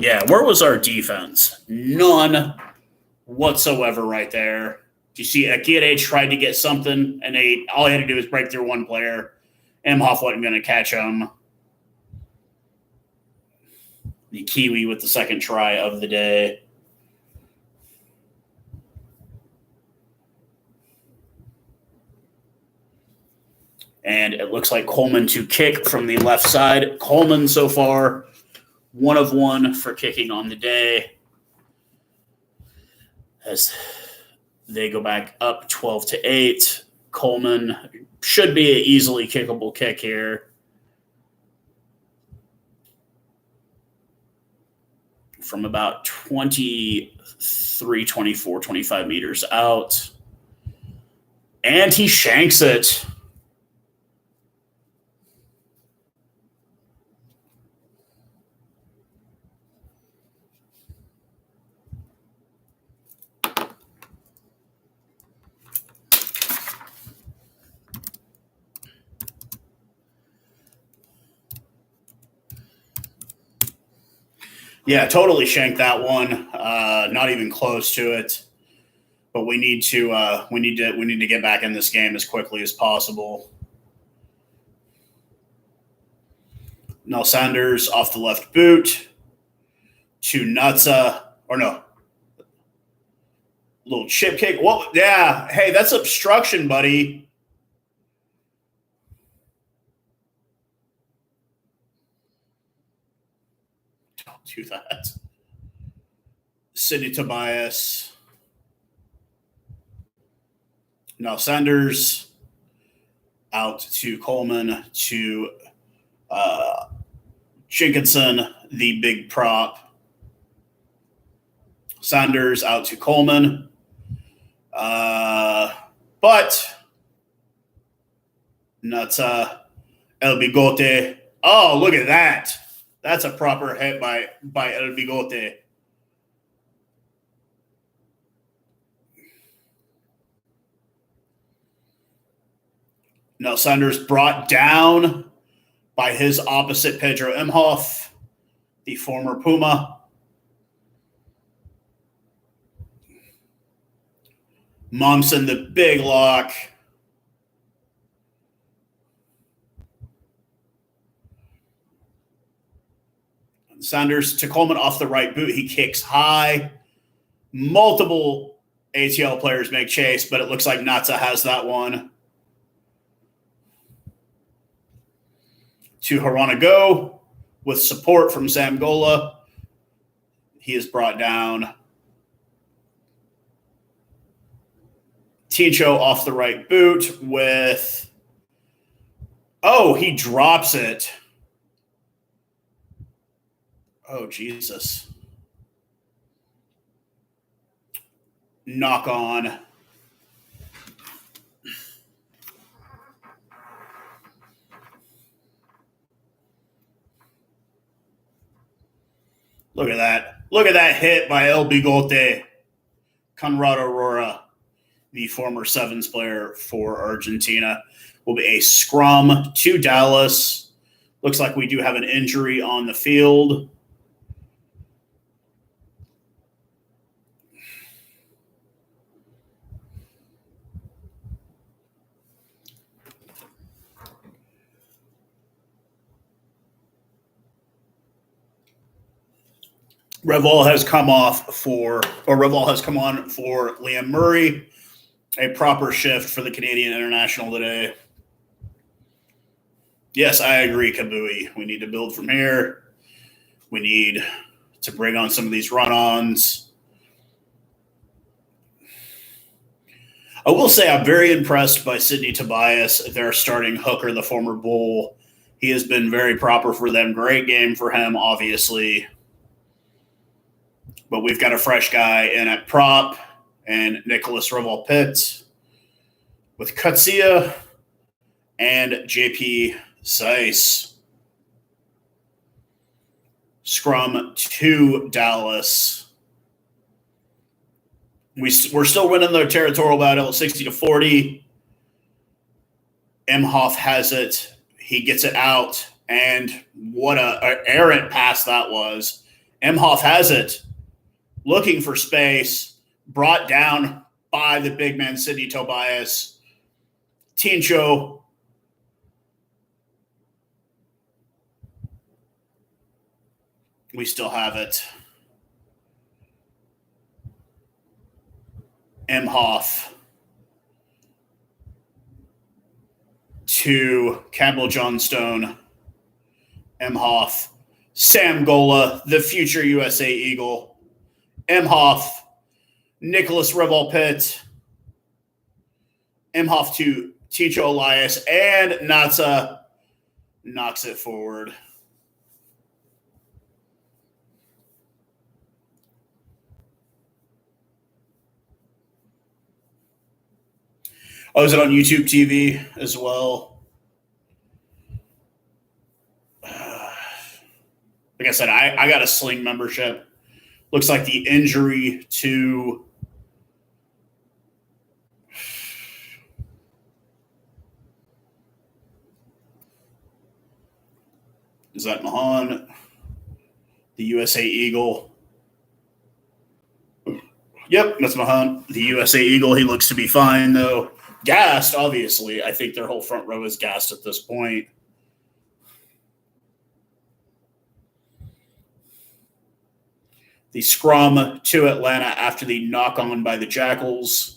Yeah, where was our defense? None whatsoever right there. Do you see Aguirre tried to get something, and all he had to do was break through one player. Imhoff wasn't going to catch him. The Kiwi with the second try of the day. And it looks like Coleman to kick from the left side. Coleman so far, 1 of 1 for kicking on the day. As they go back up 12-8. Coleman should be an easily kickable kick here. From about 23, 24, 25 meters out. And he shanks it. Yeah, totally shanked that one. Not even close to it. But we need to get back in this game as quickly as possible. Now Sanders off the left boot to Nutsa, or no, little chip kick. What? Yeah, hey, that's obstruction, buddy. Don't do that. Sidney Tobias. Now Sanders out to Coleman to Jenkinson, the big prop. Sanders out to Coleman. But not El Bigote. Oh, look at that. That's a proper hit by El Bigote. Now Sanders brought down by his opposite, Pedro Imhoff, the former Puma. Momsen, the big lock. Sanders to Coleman off the right boot. He kicks high. Multiple ATL players make chase, but it looks like Natsa has that one. To Haranago with support from Sam Gola. He is brought down. Tincho off the right boot with. Oh, he drops it. Oh, Jesus. Knock on. Look at that. Look at that hit by El Bigote. Conrad Aurora, the former sevens player for Argentina, will be a scrum to Dallas. Looks like we do have an injury on the field. Reval has come on for Liam Murray. A proper shift for the Canadian international today. Yes, I agree, Kabui. We need to build from here. We need to bring on some of these run-ons. I will say I'm very impressed by Sidney Tobias, their starting hooker, the former Bull. He has been very proper for them. Great game for him, obviously. But we've got a fresh guy in at prop and Nicholas Reval-Pitt with Kutsia and JP Seiss. Scrum to Dallas. We're still winning the territorial battle 60-40. Imhoff has it. He gets it out. And what an errant pass that was. Imhoff has it. Looking for space, brought down by the big man, Sidney Tobias. Tincho. We still have it. Imhoff to Campbell Johnstone. Imhoff. Sam Gola, the future USA Eagle. Imhoff, Nicholas Reval-Pitt, Imhoff to Ticho Elias, and Natsa knocks it forward. Oh, is it on YouTube TV as well? Like I said, I got a Sling membership. Looks like the injury to is that Mahan? The USA Eagle. Yep, that's my hunt. The USA Eagle, he looks to be fine, though. Gassed, obviously. I think their whole front row is gassed at this point. The scrum to Atlanta after the knock-on by the Jackals.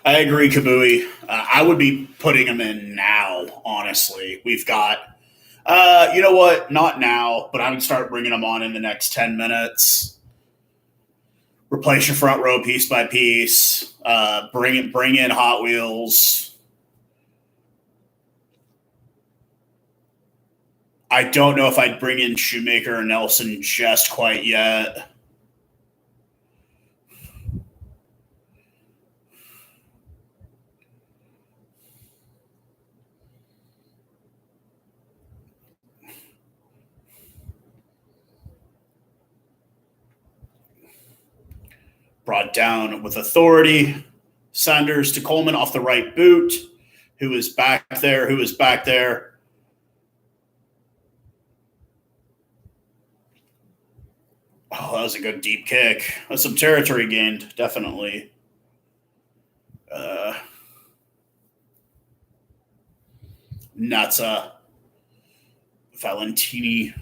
I agree, Kabui. I would be putting him in now, honestly. We've got, you know what? Not now, but I would start bringing him on in the next 10 minutes. Replace your front row piece by piece. Bring in Hot Wheels. I don't know if I'd bring in Shoemaker or Nelson just quite yet. Brought down with authority. Sanders to Coleman off the right boot. Who is back there? Who is back there? Oh, that was a good deep kick. That's some territory gained, definitely. Natsa. Valentini.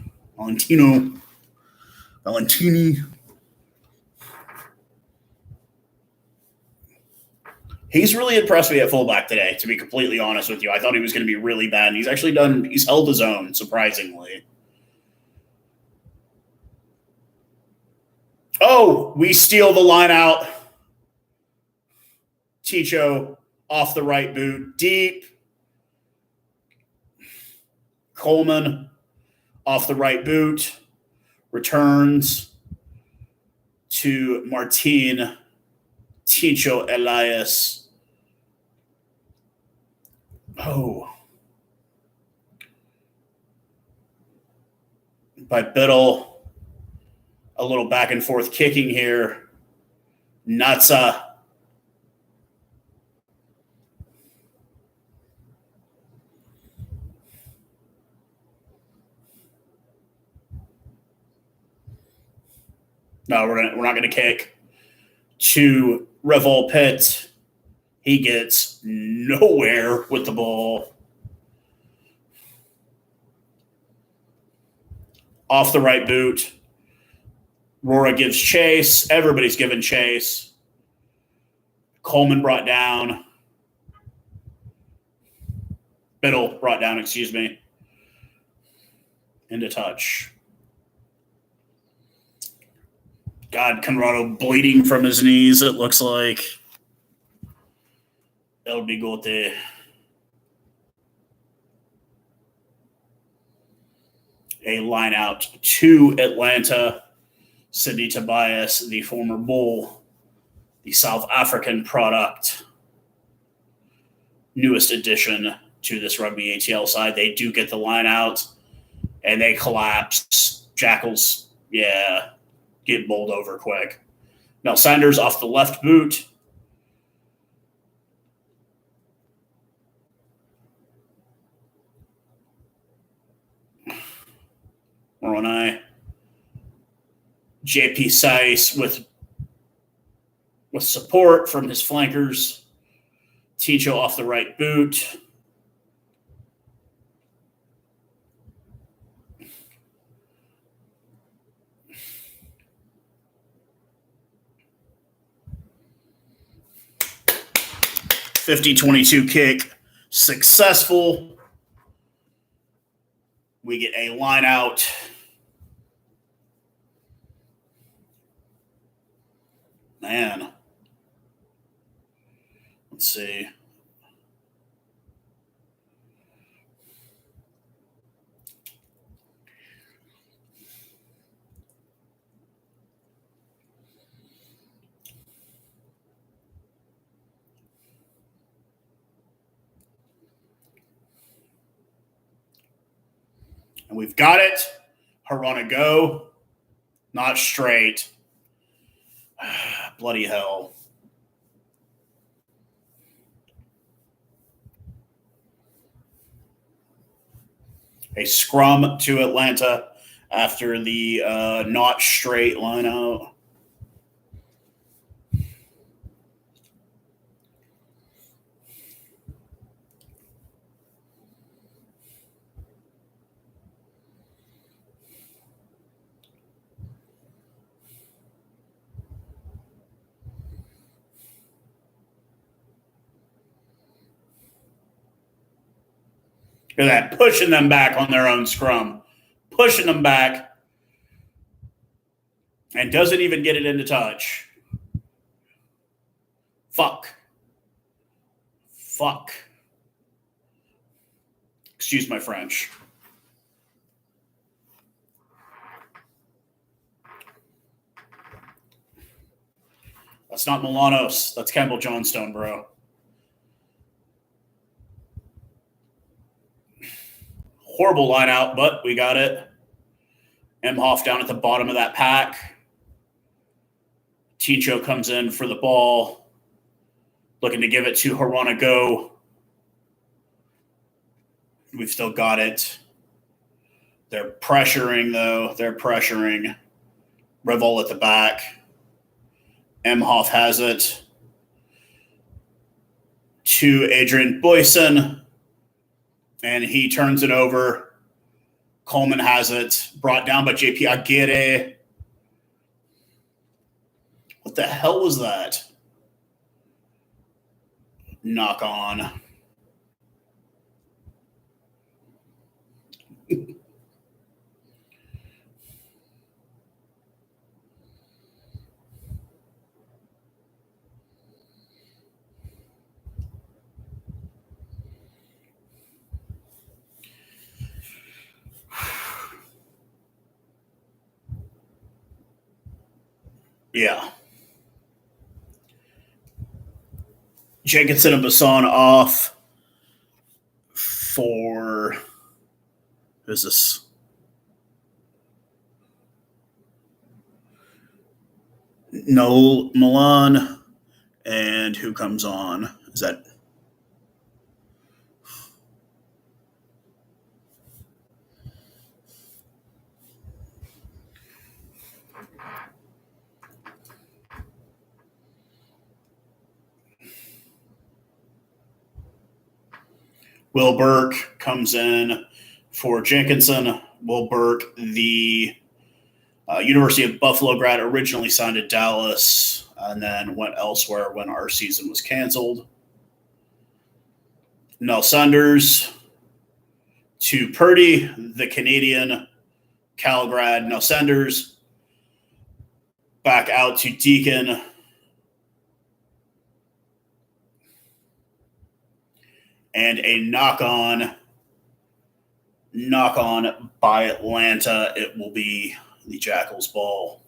He's really impressed me at fullback today, to be completely honest with you. I thought he was going to be really bad, and he's held his own, surprisingly. Oh, we steal the line out. Ticho off the right boot, deep. Coleman off the right boot, returns to Martin. Ticho Elias. Oh. By Biddle. A little back and forth kicking here. Natsa. No, we're not gonna kick. To Revol Pitt. He gets nowhere with the ball. Off the right boot. Rora gives chase. Everybody's given chase. Coleman brought down. Biddle brought down, excuse me. Into touch. God, Conrado bleeding from his knees, it looks like. El Bigote. A line out to Atlanta. Sidney Tobias, the former Bull, the South African product, newest addition to this Rugby ATL side. They do get the line out, and they collapse. Jackals, yeah, get bowled over quick. Now Sanders off the left boot. Moroni. JP Sice with support from his flankers. Ticho off the right boot. (50-22) kick successful. We get a line out. Man. Let's see. And we've got it. Harana go. Not straight. Bloody hell. A scrum to Atlanta after the not straight line out. Look at that, pushing them back on their own scrum. Pushing them back. And doesn't even get it into touch. Fuck. Excuse my French. That's not Milanos. That's Campbell Johnstone, bro. Horrible line out, but we got it. Emhoff down at the bottom of that pack. Tincho comes in for the ball, looking to give it to Harana Go. We've still got it. They're pressuring, though. They're pressuring. Revol at the back. Emhoff has it to Adrian Boyson, and he turns it over. Coleman has it, brought down by JP Aguirre. What the hell was that? Knock on. Yeah. Jenkinson and Basson off for who's this? No Milan, and who comes on? Is that Will Burke comes in for Jenkinson. Will Burke, the University of Buffalo grad, originally signed at Dallas and then went elsewhere when our season was canceled. Nell Sanders to Purdy, the Canadian Cal grad. Nell Sanders back out to Deacon. And a knock-on by Atlanta. It will be the Jackals ball.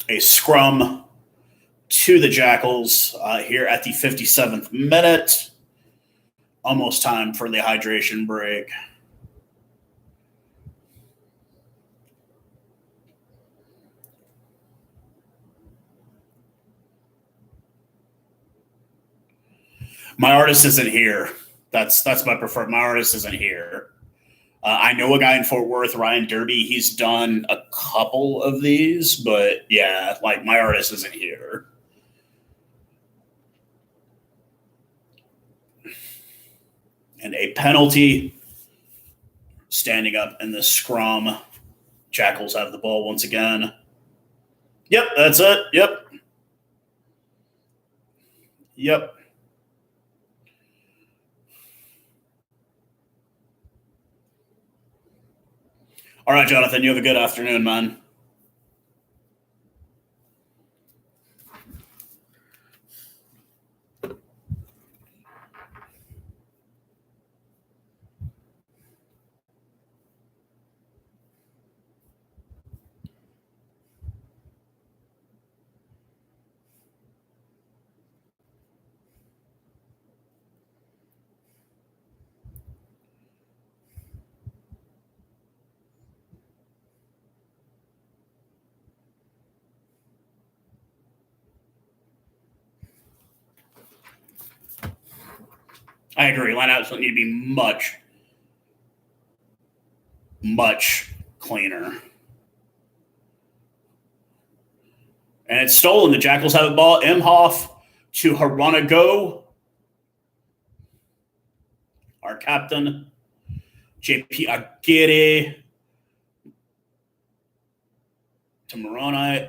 A scrum to the Jackals here at the 57th minute. Almost time for the hydration break. My artist isn't here. That's my preferred. My artist isn't here. I know a guy in Fort Worth, Ryan Derby. He's done a couple of these, but yeah, like my artist isn't here. And a penalty. Standing up in the scrum. Jackals have the ball once again. Yep, that's it. Yep. All right, Jonathan, you have a good afternoon, man. I agree. Lineouts need to be much, much cleaner. And it's stolen. The Jackals have the ball. Imhoff to Haranago, our captain. JP Aguirre to Moroni.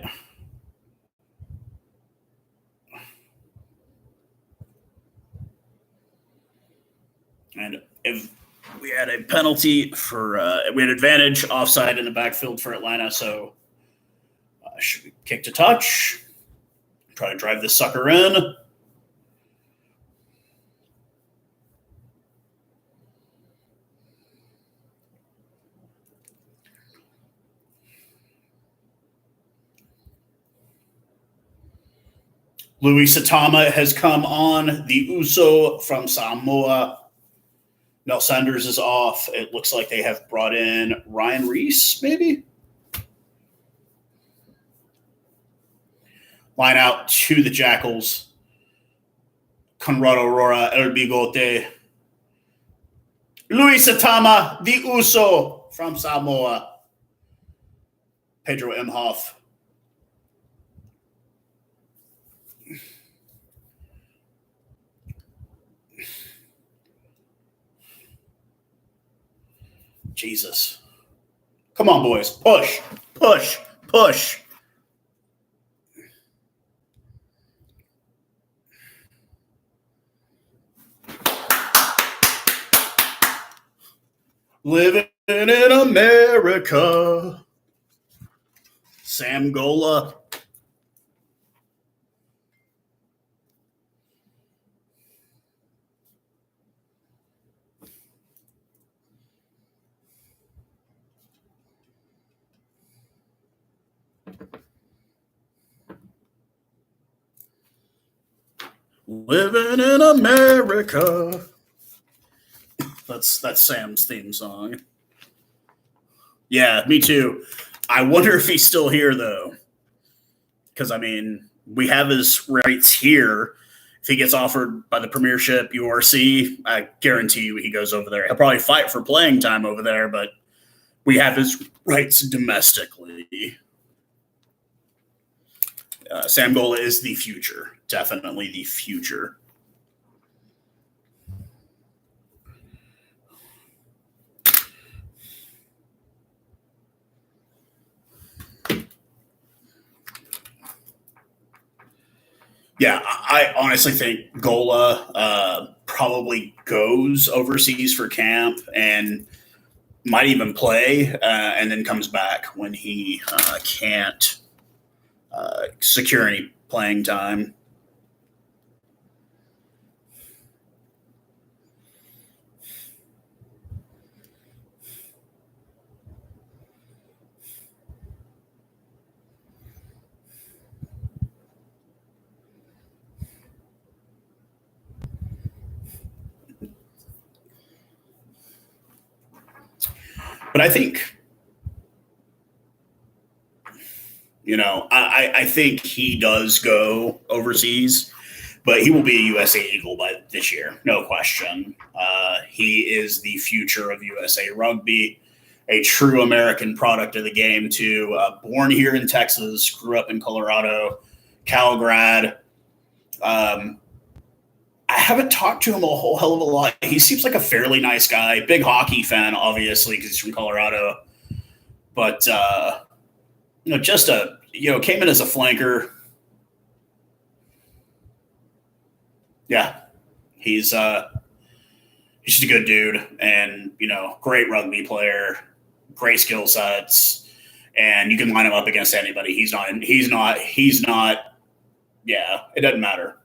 And if we had a penalty for, we had advantage offside in the backfield for Atlanta, so should we kick to touch? Try to drive this sucker in. Louis Satama has come on. The Uso from Samoa. Nell Sanders is off. It looks like they have brought in Ryan Reese, maybe? Line out to the Jackals. Conrado Aurora, El Bigote. Louis Satama, the Uso from Samoa. Pedro Imhoff. Jesus. Come on, boys. Push, push, push. Living in America. Sam Gola. Living in America. That's Sam's theme song. Yeah, me too. I wonder if he's still here, though. Because, I mean, we have his rights here. If he gets offered by the Premiership, URC, I guarantee you he goes over there. He'll probably fight for playing time over there, but we have his rights domestically. Sam Gola is the future. Definitely the future. Yeah, I honestly think Gola probably goes overseas for camp and might even play and then comes back when he can't secure any playing time. But I think, I think he does go overseas, but he will be a USA Eagle by this year, no question. He is the future of USA Rugby, a true American product of the game, too. Born here in Texas, grew up in Colorado, Cal grad. I haven't talked to him a whole hell of a lot. He seems like a fairly nice guy. Big hockey fan, obviously, because he's from Colorado. But came in as a flanker. Yeah, he's just a good dude, and great rugby player, great skill sets, and you can line him up against anybody. He's not. Yeah, it doesn't matter.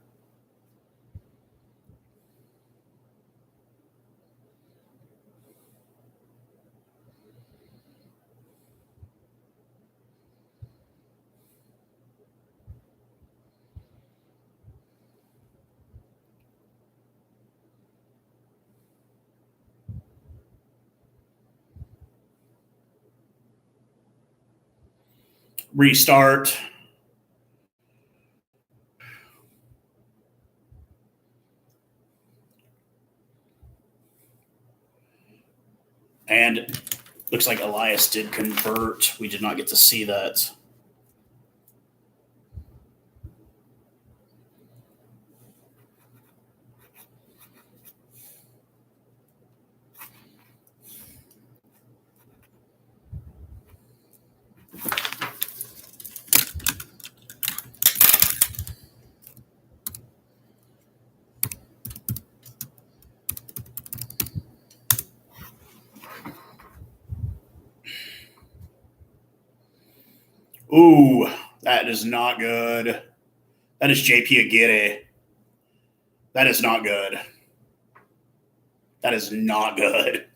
Restart. And looks like Elias did convert. We did not get to see that. Ooh, that is not good. That is JP Aguirre. That is not good. That is not good.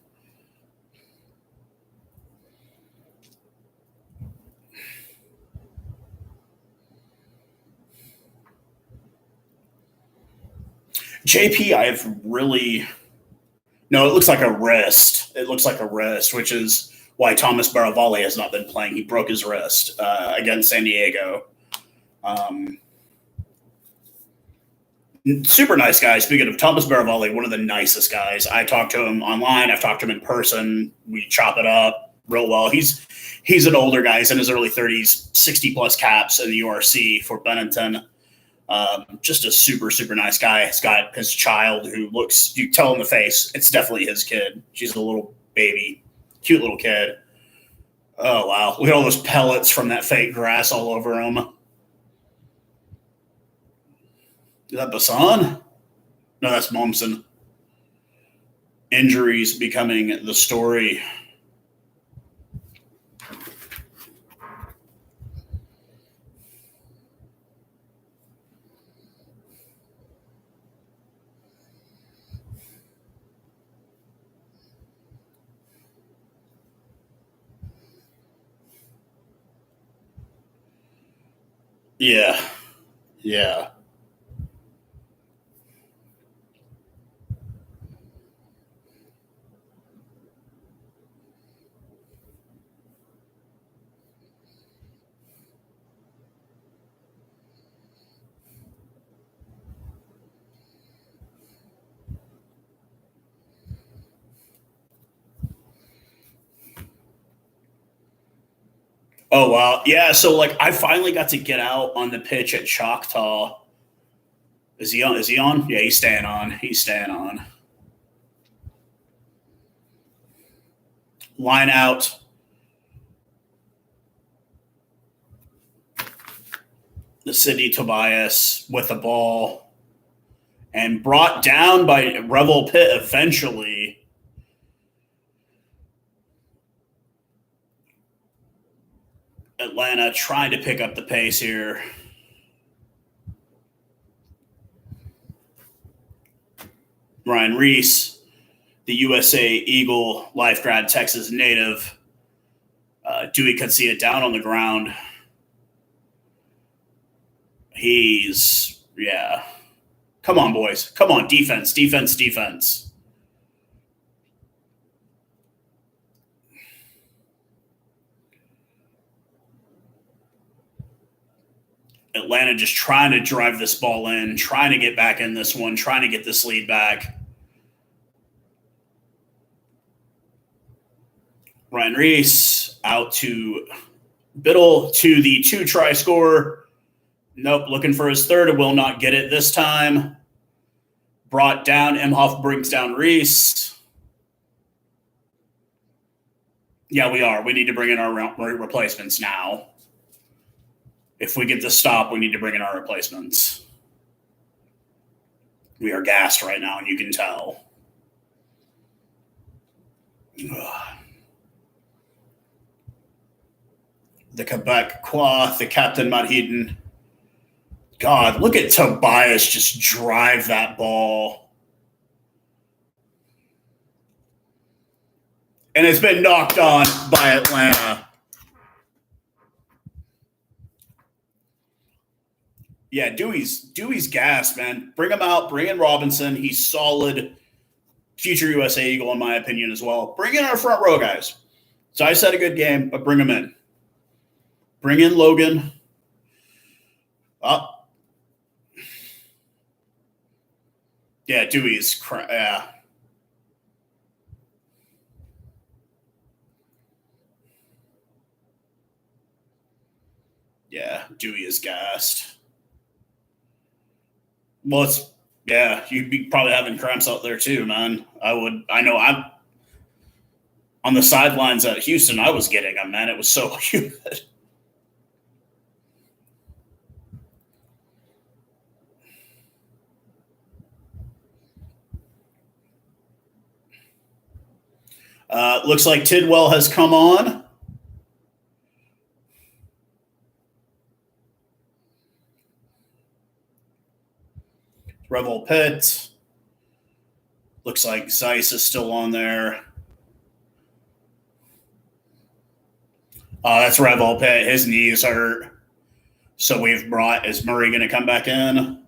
JP, I've really. No, it looks like a wrist. It looks like a wrist, which is why Thomas Baravale has not been playing. He broke his wrist against San Diego. Super nice guy. Speaking of Thomas Baravale, one of the nicest guys. I talked to him online. I've talked to him in person. We chop it up real well. He's an older guy. He's in his early 30s, 60-plus caps in the URC for Bennington. Just a super, super nice guy. He's got his child who looks, you tell in the face, it's definitely his kid. She's a little baby, cute little kid. Oh, wow. Look at all those pellets from that fake grass all over him. Is that Bassan? No, that's Momsen. Injuries becoming the story. Yeah. Yeah. Oh, wow. Yeah, so like I finally got to get out on the pitch at Choctaw. Is he on? Is he on? Yeah, he's staying on. He's staying on. Line out. The Sidney Tobias with the ball and brought down by Revel Pitt eventually. Atlanta trying to pick up the pace here. Ryan Reese, the USA Eagle, life grad, Texas native. Dewey could see it down on the ground. Yeah. Come on, boys. Come on, defense, defense, defense. Atlanta just trying to drive this ball in, trying to get back in this one, trying to get this lead back. Ryan Reese out to Biddle to the 2-try score. Nope, looking for his third and will not get it this time. Brought down. Imhoff brings down Reese. Yeah, we are. We need to bring in our replacements now. If we get this stop, we need to bring in our replacements. We are gassed right now, and you can tell. Ugh. The Quebec Quath, the Captain Madhiden. God, look at Tobias just drive that ball. And it's been knocked on by Atlanta. Yeah, Dewey's gas, man. Bring him out. Bring in Robinson. He's solid. Future USA Eagle, in my opinion, as well. Bring in our front row guys. So I said a good game, but bring him in. Bring in Logan. Up. Yeah, Dewey's yeah. Yeah, Dewey is gassed. Well, you'd be probably having cramps out there too, man. I know I'm on the sidelines at Houston. I was getting them, man. It was so humid. Looks like Tidwell has come on. Revel Pitt. Looks like Zeiss is still on there. That's Revel Pitt. His knees hurt. So we've brought, is Murray going to come back in?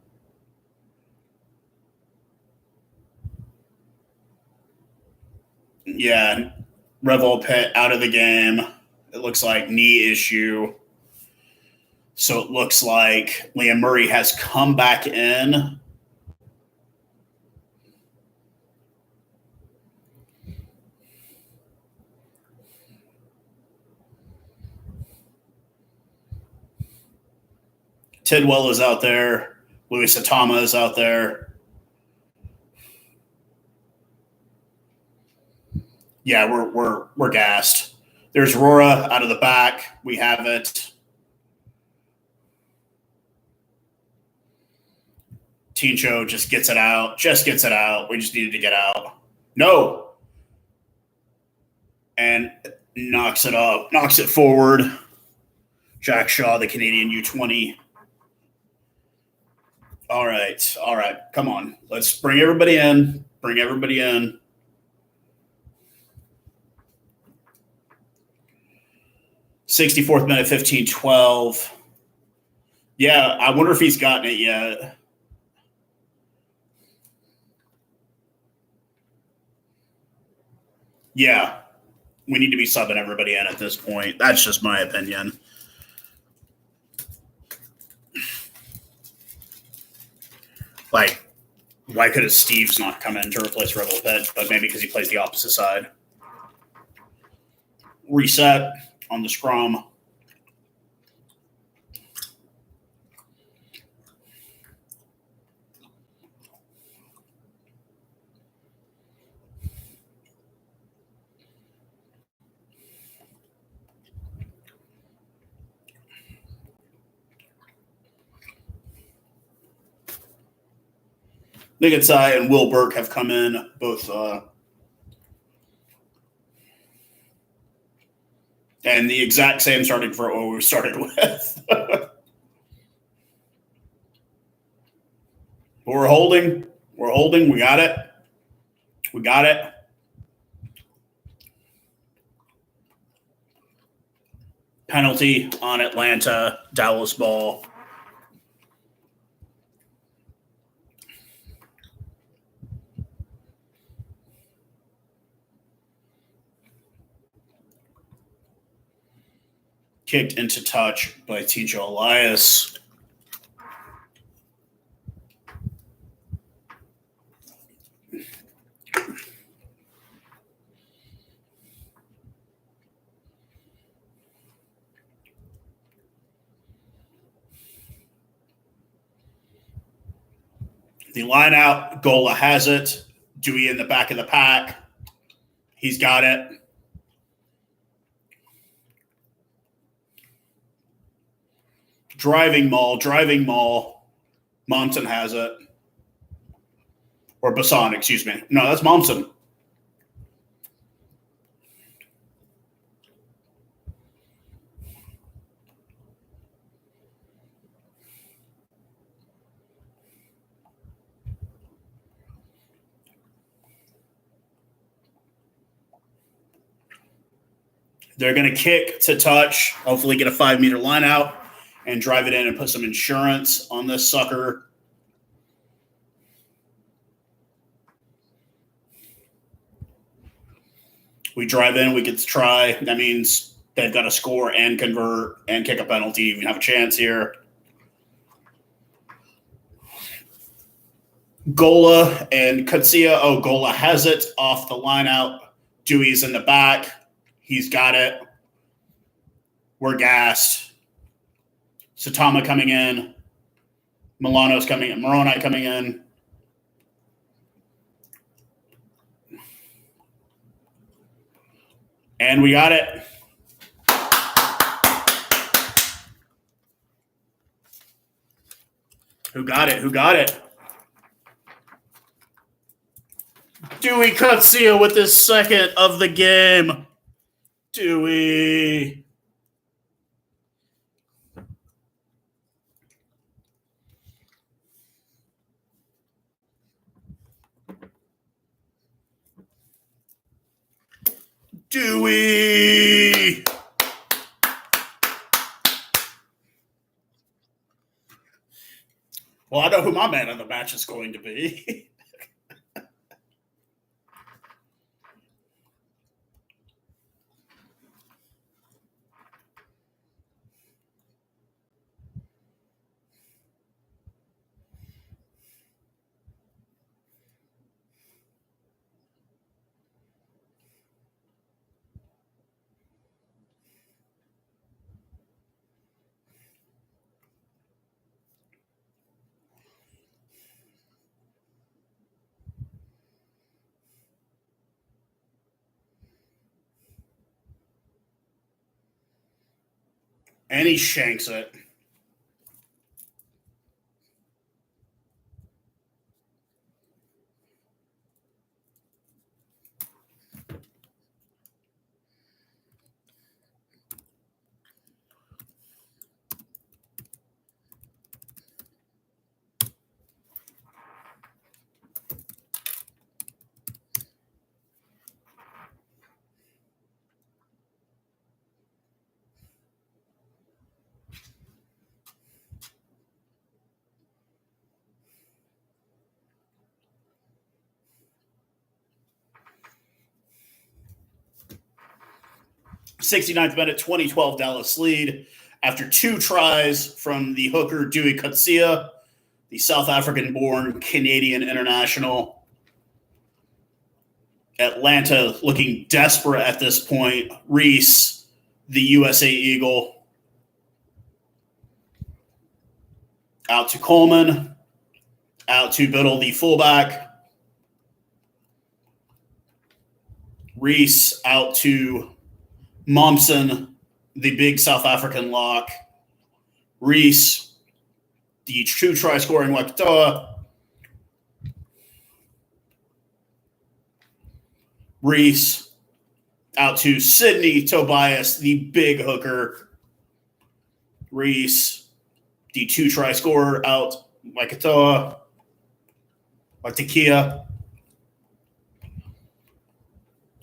Yeah, Revel Pitt out of the game. It looks like knee issue. So it looks like Liam Murray has come back in. Tidwell is out there. Louis Atama is out there. Yeah, we're gassed. There's Rora out of the back. We have it. Tincho just gets it out. Just gets it out. We just needed to get out. No. And knocks it up. Knocks it forward. Jack Shaw, the Canadian U20. All right. All right. Come on. Let's bring everybody in. Bring everybody in. '64th minute, 15-12. Yeah, I wonder if he's gotten it yet. Yeah, we need to be subbing everybody in at this point. That's just my opinion. Like, why could Steve's not come in to replace Rebel Pitt? But maybe because he plays the opposite side. Reset on the scrum. Nigatsai and Will Burke have come in, both and the exact same starting for what we started with. We're holding. We're holding. We got it. We got it. Penalty on Atlanta. Dallas ball. Kicked into touch by Tijo Elias. The line out, Gola has it. Dewey in the back of the pack. He's got it. Driving maul. Momsen has it. Or Bassan, excuse me. No, that's Momsen. They're going to kick to touch, hopefully get a 5-meter line out and drive it in and put some insurance on this sucker. We drive in, we get to try. That means they've got to score and convert and kick a penalty, even have a chance here. Gola and Kutsia. Oh, Gola has it off the line out. Dewey's in the back. He's got it. We're gassed. Satama coming in. Milano's coming in. Moroni coming in. And we got it. Who got it? Who got it? Dewey Kutsia with his second of the game. Dewey. Dewey. Well, I know who my man of the match is going to be. And he shanks it. '69th minute, 2012 Dallas lead after 2 tries from the hooker Dewey Kutsia, the South African-born Canadian international. Atlanta looking desperate at this point. Reese, the USA Eagle, out to Coleman, out to Biddle, the fullback. Reese out to Momsen, the big South African lock. Reese, the 2 try scoring Wakatoa. Reese out to Sydney Tobias, the big hooker. Reese, the 2 try scorer, out Wakatoa. Watakia.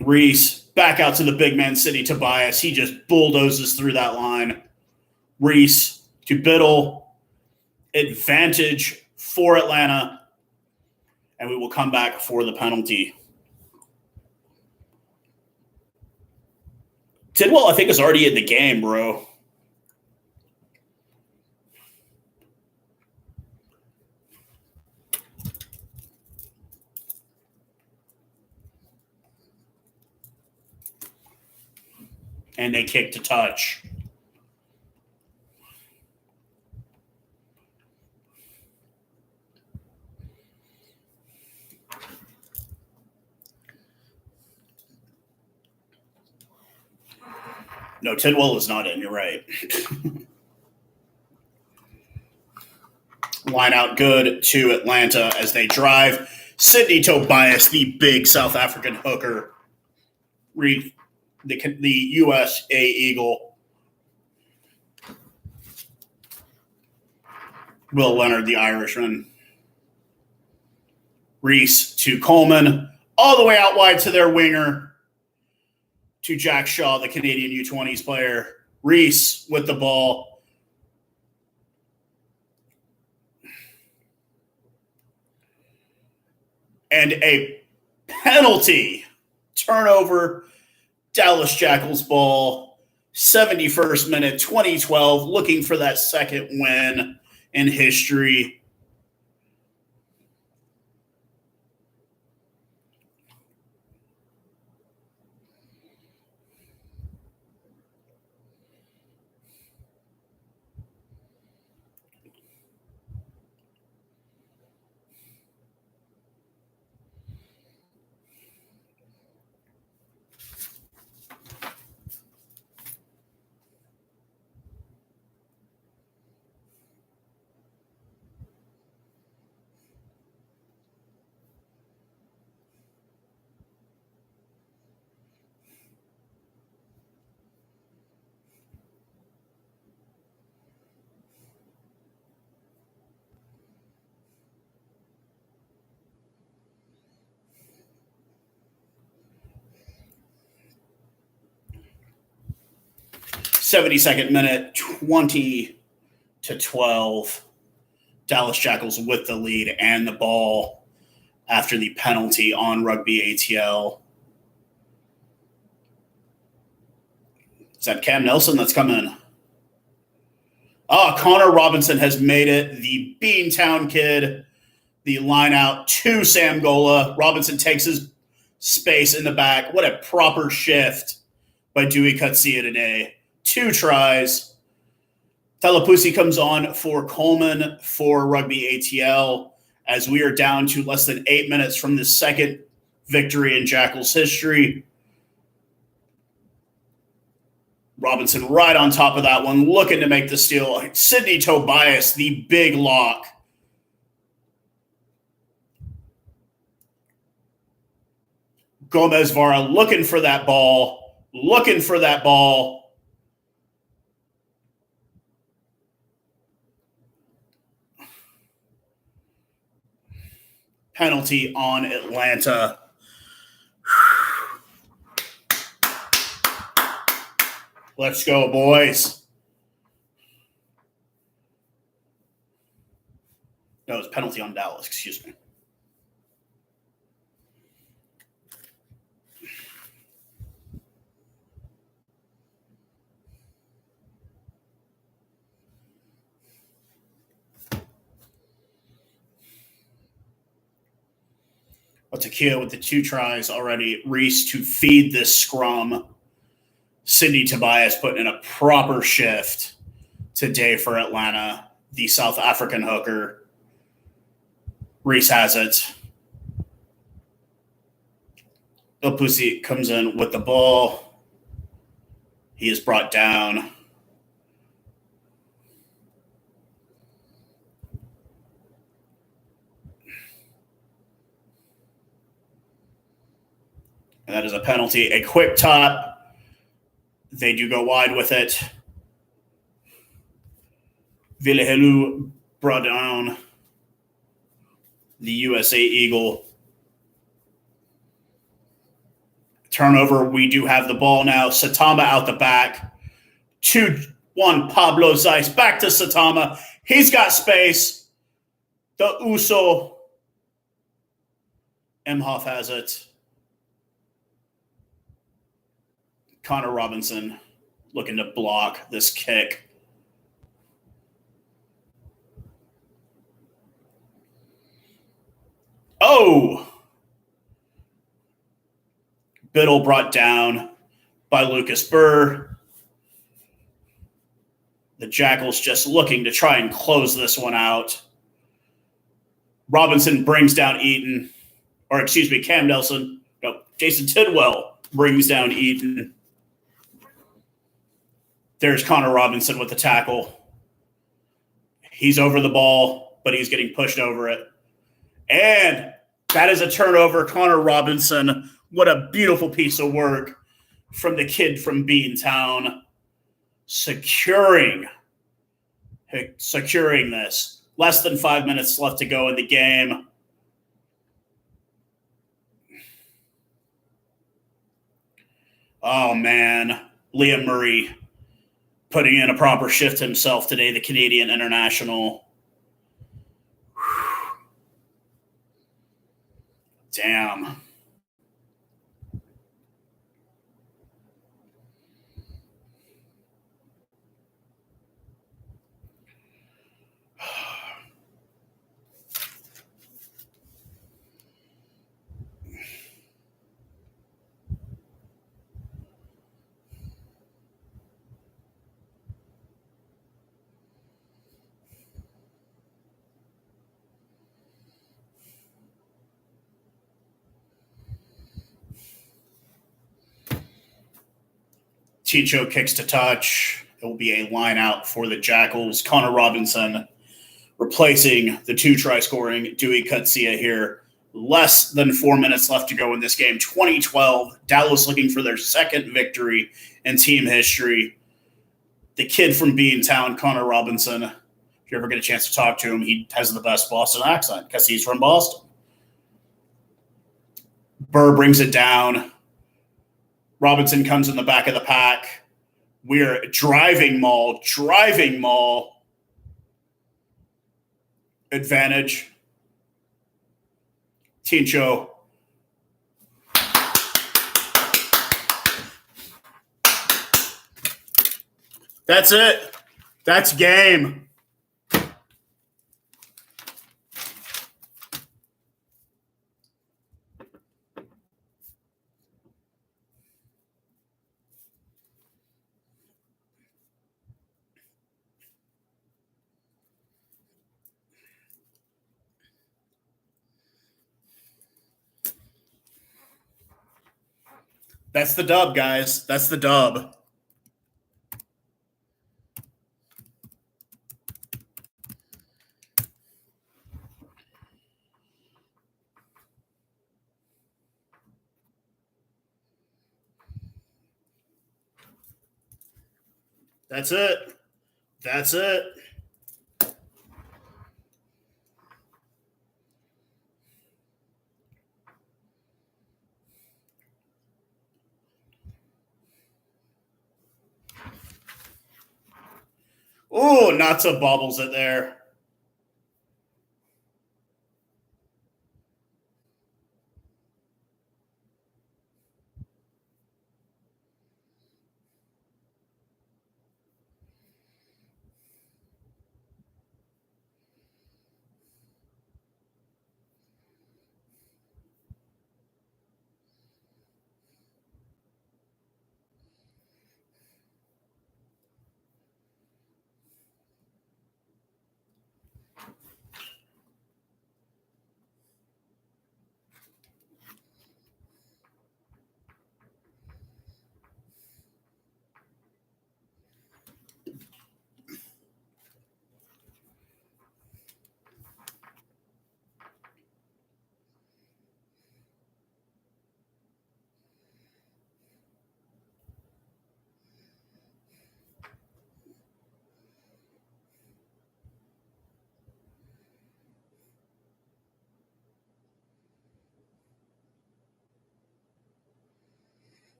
Reese back out to the big man, Sydney Tobias. He just bulldozes through that line. Reese to Biddle. Advantage for Atlanta. And we will come back for the penalty. Tidwell, I think, is already in the game, bro. And they kick to touch. No, Tidwell is not in. You're right. Line out good to Atlanta as they drive. Sydney Tobias, the big South African hooker. The USA Eagle. Will Leonard, the Irishman. Reese to Coleman. All the way out wide to their winger. To Jack Shaw, the Canadian U20s player. Reese with the ball. And a penalty. Turnover. Dallas Jackals ball. 71st minute, 2012. Looking for that second win in history. 72nd minute, 20-12. Dallas Jackals with the lead and the ball after the penalty on Rugby ATL. Is that Cam Nelson that's come in? Connor Robinson has made it. The Beantown kid, the line out to Sam Gola. Robinson takes his space in the back. What a proper shift by Dewey Kutsia today. 2 tries. Talapusi comes on for Coleman for Rugby ATL as we are down to less than 8 minutes from the second victory in Jackals history. Robinson right on top of that one, looking to make the steal. Sidney Tobias, the big lock. Gomez Vara looking for that ball. Penalty on Atlanta. Let's go, boys. No, it's penalty on Dallas, excuse me. Takia with the 2 tries already. Reese to feed this scrum. Sidney Tobias putting in a proper shift today for Atlanta. The South African hooker. Reese has it. Pussy comes in with the ball. He is brought down. And that is a penalty. A quick top. They do go wide with it. Vilehelu brought down the USA Eagle. Turnover. We do have the ball now. Satama out the back. 2-1 Pablo Zeiss. Back to Satama. He's got space. The Uso. Emhoff has it. Connor Robinson looking to block this kick. Oh! Biddle brought down by Lucas Burr. The Jackals just looking to try and close this one out. Robinson brings down Eaton. Or, excuse me, Cam Nelson. No, Jason Tidwell brings down Eaton. There's Connor Robinson with the tackle. He's over the ball, but he's getting pushed over it. And that is a turnover. Connor Robinson, what a beautiful piece of work from the kid from Beantown. Securing this. Less than 5 minutes left to go in the game. Oh, man. Liam Murray putting in a proper shift himself today, the Canadian international. Damn. Chicho kicks to touch. It will be a line out for the Jackals. Connor Robinson replacing the 2 try scoring Dewey Kutsia here. Less than 4 minutes left to go in this game. 2012, Dallas looking for their second victory in team history. The kid from Beantown, Connor Robinson, if you ever get a chance to talk to him, he has the best Boston accent because he's from Boston. Burr brings it down. Robinson comes in the back of the pack. We're driving maul advantage. Tincho. That's it. That's game. That's the dub, guys. That's the dub. That's it. That's it. Oh, Natsa bobbles it there.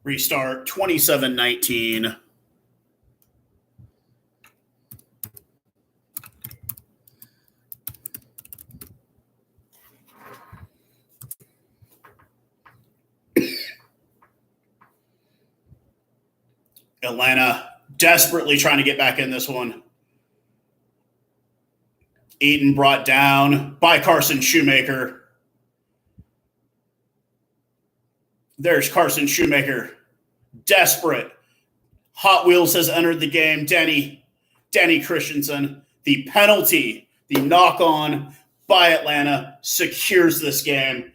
Restart 27-19. Atlanta desperately trying to get back in this one. Eaton brought down by Carson Shoemaker. There's Carson Shoemaker. Desperate. Hot Wheels has entered the game. Denny Christensen. The penalty, the knock on by Atlanta secures this game.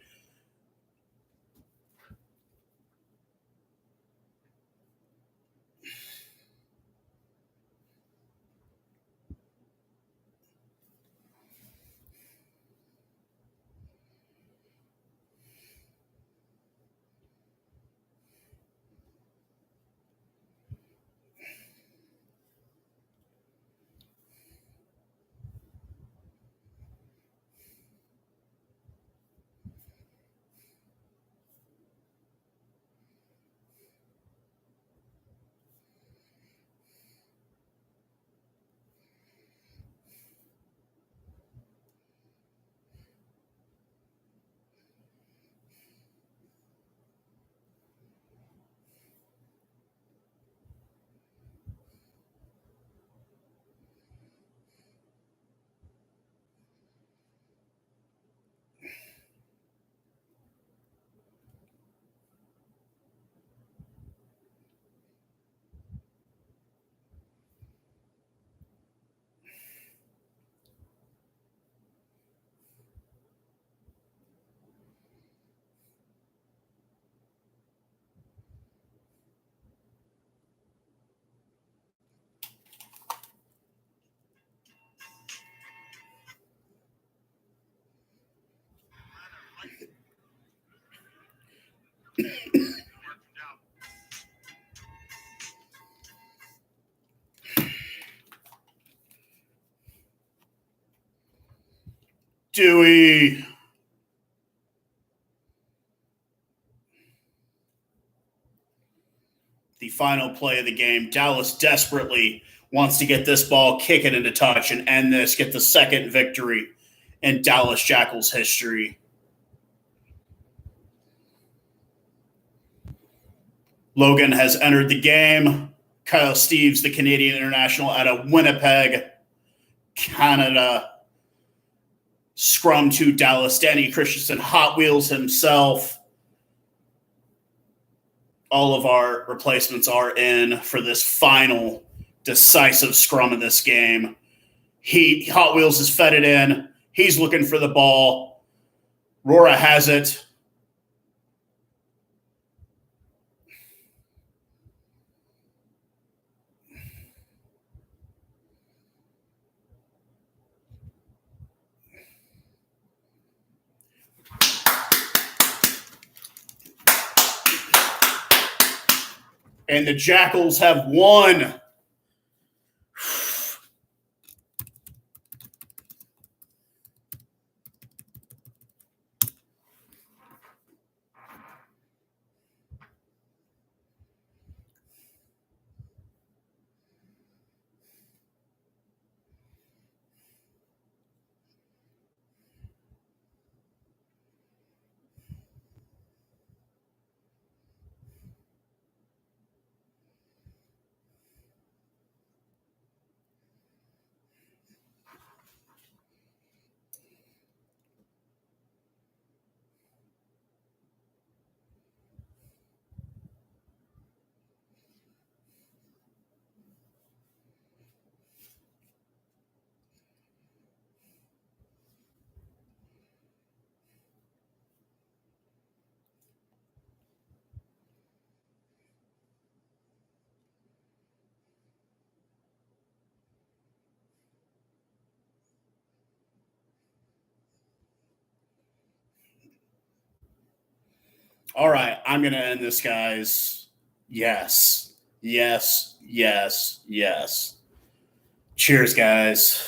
Dewey. The final play of the game. Dallas desperately wants to get this ball, kick it into touch, and end this, get the second victory in Dallas Jackals history. Logan has entered the game. Kyle Steeves, the Canadian international out of Winnipeg, Canada. Scrum to Dallas. Danny Christensen, Hot Wheels himself. All of our replacements are in for this final decisive scrum of this game. Hot Wheels has fed it in. He's looking for the ball. Rora has it. And the Jackals have won. All right, I'm going to end this, guys. Yes, yes, yes, yes. Cheers, guys.